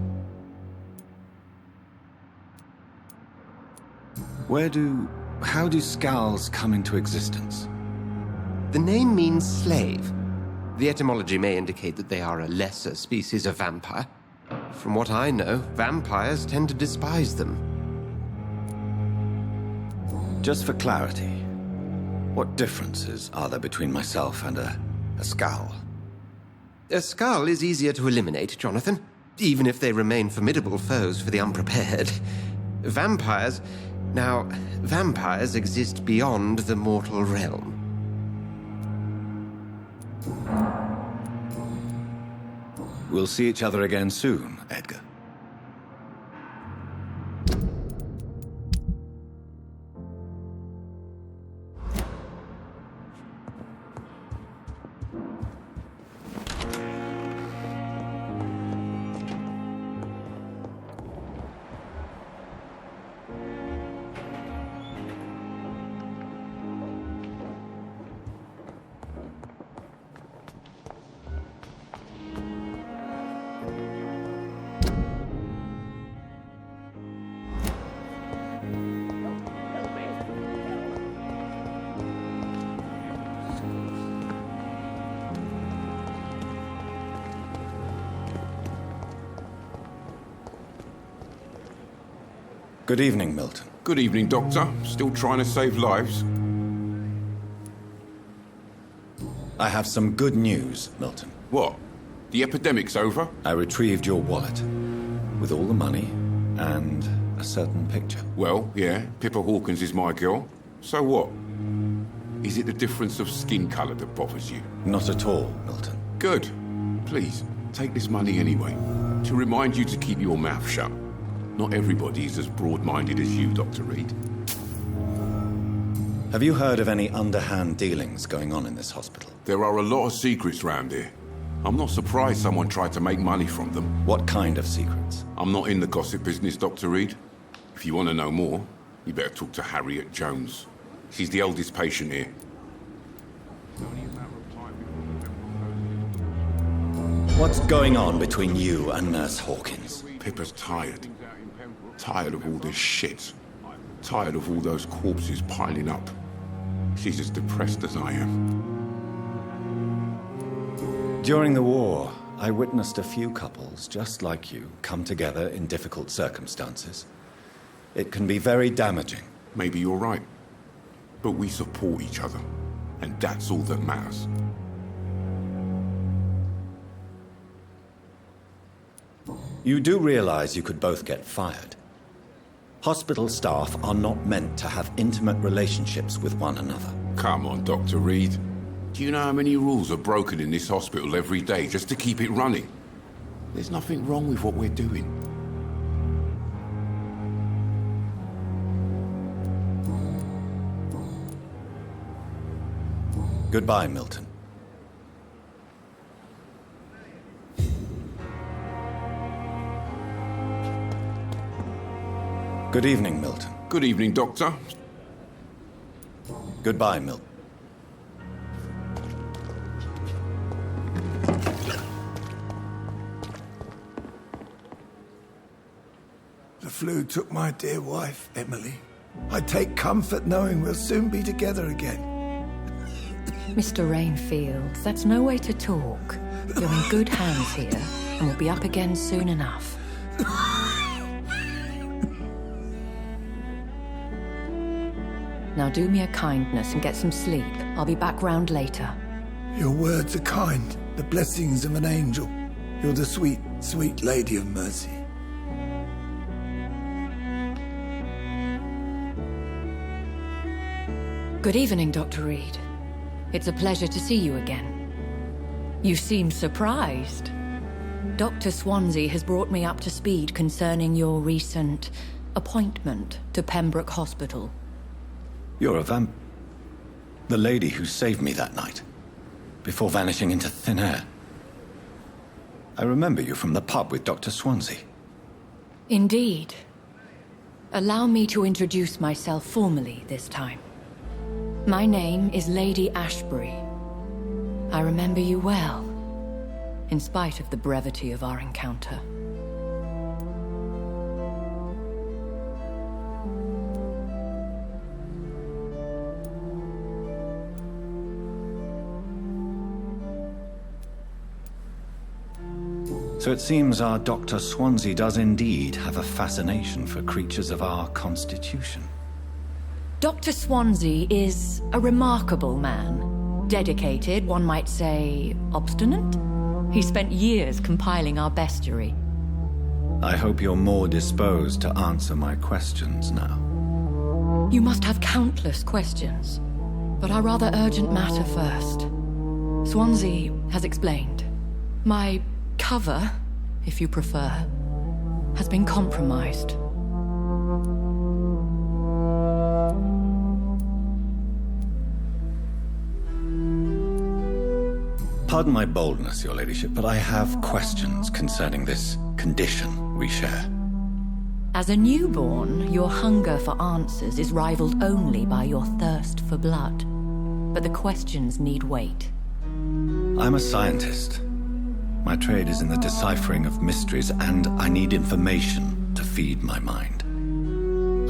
How do Skalds come into existence? The name means slave. The etymology may indicate that they are a lesser species of vampire. From what I know, vampires tend to despise them. Just for clarity, what differences are there between myself and a Skald? A Skald is easier to eliminate, Jonathan, even if they remain formidable foes for the unprepared. Vampires exist beyond the mortal realm. We'll see each other again soon, Edgar. Good evening, Milton. Good evening, Doctor. Still trying to save lives? I have some good news, Milton. What? The epidemic's over? I retrieved your wallet, with all the money and a certain picture. Well, yeah, Pippa Hawkins is my girl. So what? Is it the difference of skin colour that bothers you? Not at all, Milton. Good. Please, take this money anyway. To remind you to keep your mouth shut. Not everybody is as broad-minded as you, Dr. Reed. Have you heard of any underhand dealings going on in this hospital? There are a lot of secrets round here. I'm not surprised someone tried to make money from them. What kind of secrets? I'm not in the gossip business, Dr. Reed. If you want to know more, you better talk to Harriet Jones. She's the oldest patient here. What's going on between you and Nurse Hawkins? Pippa's tired. Tired of all this shit. Tired of all those corpses piling up. She's as depressed as I am. During the war, I witnessed a few couples, just like you, come together in difficult circumstances. It can be very damaging. Maybe you're right. But we support each other. And that's all that matters. You do realize you could both get fired. Hospital staff are not meant to have intimate relationships with one another. Come on, Dr. Reed. Do you know how many rules are broken in this hospital every day just to keep it running? There's nothing wrong with what we're doing. Goodbye, Milton. Good evening, Milton. Good evening, Doctor. Goodbye, Milton. The flu took my dear wife, Emily. I take comfort knowing we'll soon be together again. Mr. Rainfield, that's no way to talk. You're in good hands here, and we'll be up again soon enough. Now do me a kindness and get some sleep. I'll be back round later. Your words are kind, the blessings of an angel. You're the sweet, sweet Lady of Mercy. Good evening, Dr. Reed. It's a pleasure to see you again. You seem surprised. Dr. Swansea has brought me up to speed concerning your recent appointment to Pembroke Hospital. You're a the lady who saved me that night, before vanishing into thin air. I remember you from the pub with Dr. Swansea. Indeed. Allow me to introduce myself formally this time. My name is Lady Ashbury. I remember you well, in spite of the brevity of our encounter. So it seems our Dr. Swansea does indeed have a fascination for creatures of our constitution. Dr. Swansea is a remarkable man. Dedicated, one might say, obstinate? He spent years compiling our bestiary. I hope you're more disposed to answer my questions now. You must have countless questions, but our rather urgent matter first. Swansea has explained. My cover, if you prefer, has been compromised. Pardon my boldness, Your Ladyship, but I have questions concerning this condition we share. As a newborn, your hunger for answers is rivaled only by your thirst for blood. But the questions need wait. I'm a scientist. My trade is in the deciphering of mysteries, and I need information to feed my mind.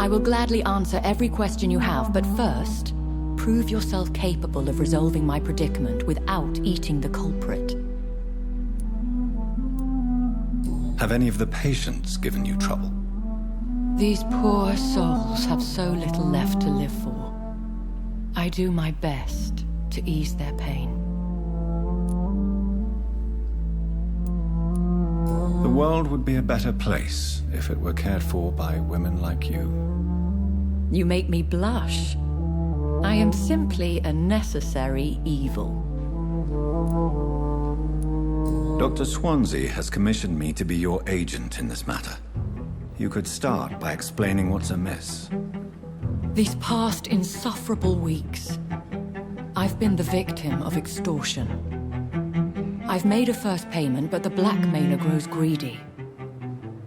I will gladly answer every question you have, but first, prove yourself capable of resolving my predicament without eating the culprit. Have any of the patients given you trouble? These poor souls have so little left to live for. I do my best to ease their pain. The world would be a better place if it were cared for by women like you. You make me blush. I am simply a necessary evil. Dr. Swansea has commissioned me to be your agent in this matter. You could start by explaining what's amiss. These past insufferable weeks, I've been the victim of extortion. I've made a first payment, but the blackmailer grows greedy.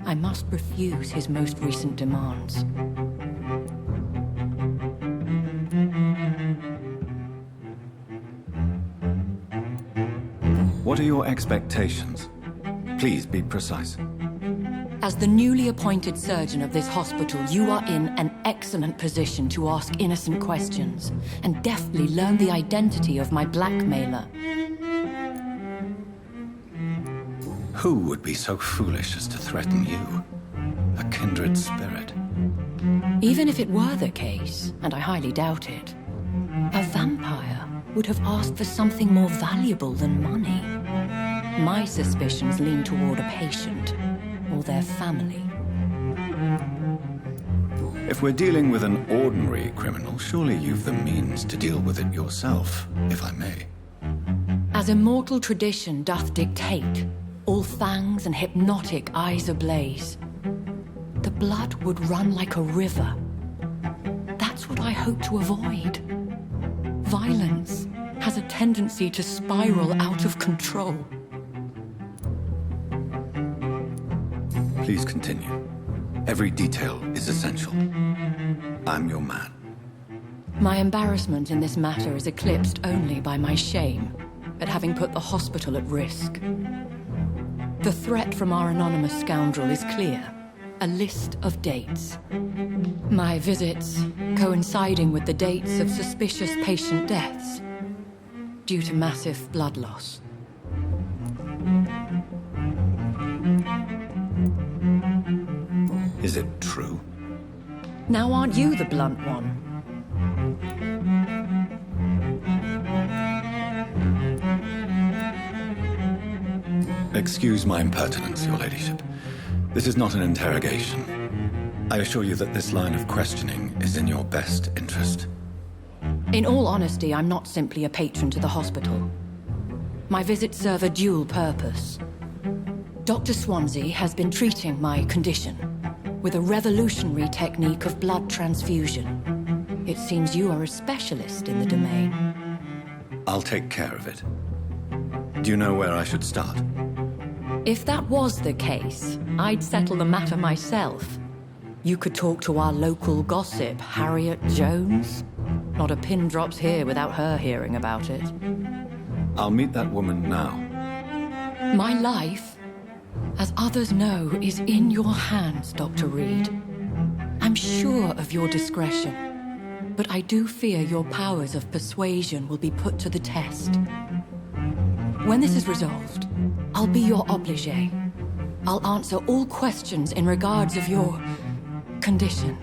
I must refuse his most recent demands. What are your expectations? Please be precise. As the newly appointed surgeon of this hospital, you are in an excellent position to ask innocent questions and deftly learn the identity of my blackmailer. Who would be so foolish as to threaten you? A kindred spirit. Even if it were the case, and I highly doubt it, a vampire would have asked for something more valuable than money. My suspicions lean toward a patient or their family. If we're dealing with an ordinary criminal, surely you've the means to deal with it yourself, if I may. As immortal tradition doth dictate, all fangs and hypnotic eyes ablaze, the blood would run like a river. That's what I hope to avoid. Violence has a tendency to spiral out of control. Please continue. Every detail is essential. I'm your man. My embarrassment in this matter is eclipsed only by my shame at having put the hospital at risk. The threat from our anonymous scoundrel is clear. A list of dates. My visits coinciding with the dates of suspicious patient deaths due to massive blood loss. Is it true? Now aren't you the blunt one? Excuse my impertinence, Your Ladyship. This is not an interrogation. I assure you that this line of questioning is in your best interest. In all honesty, I'm not simply a patron to the hospital. My visits serve a dual purpose. Dr. Swansea has been treating my condition with a revolutionary technique of blood transfusion. It seems you are a specialist in the domain. I'll take care of it. Do you know where I should start? If that was the case, I'd settle the matter myself. You could talk to our local gossip, Harriet Jones. Not a pin drops here without her hearing about it. I'll meet that woman now. My life, as others know, is in your hands, Dr. Reed. I'm sure of your discretion, but I do fear your powers of persuasion will be put to the test. When this is resolved, I'll be your obligé. I'll answer all questions in regards of your condition.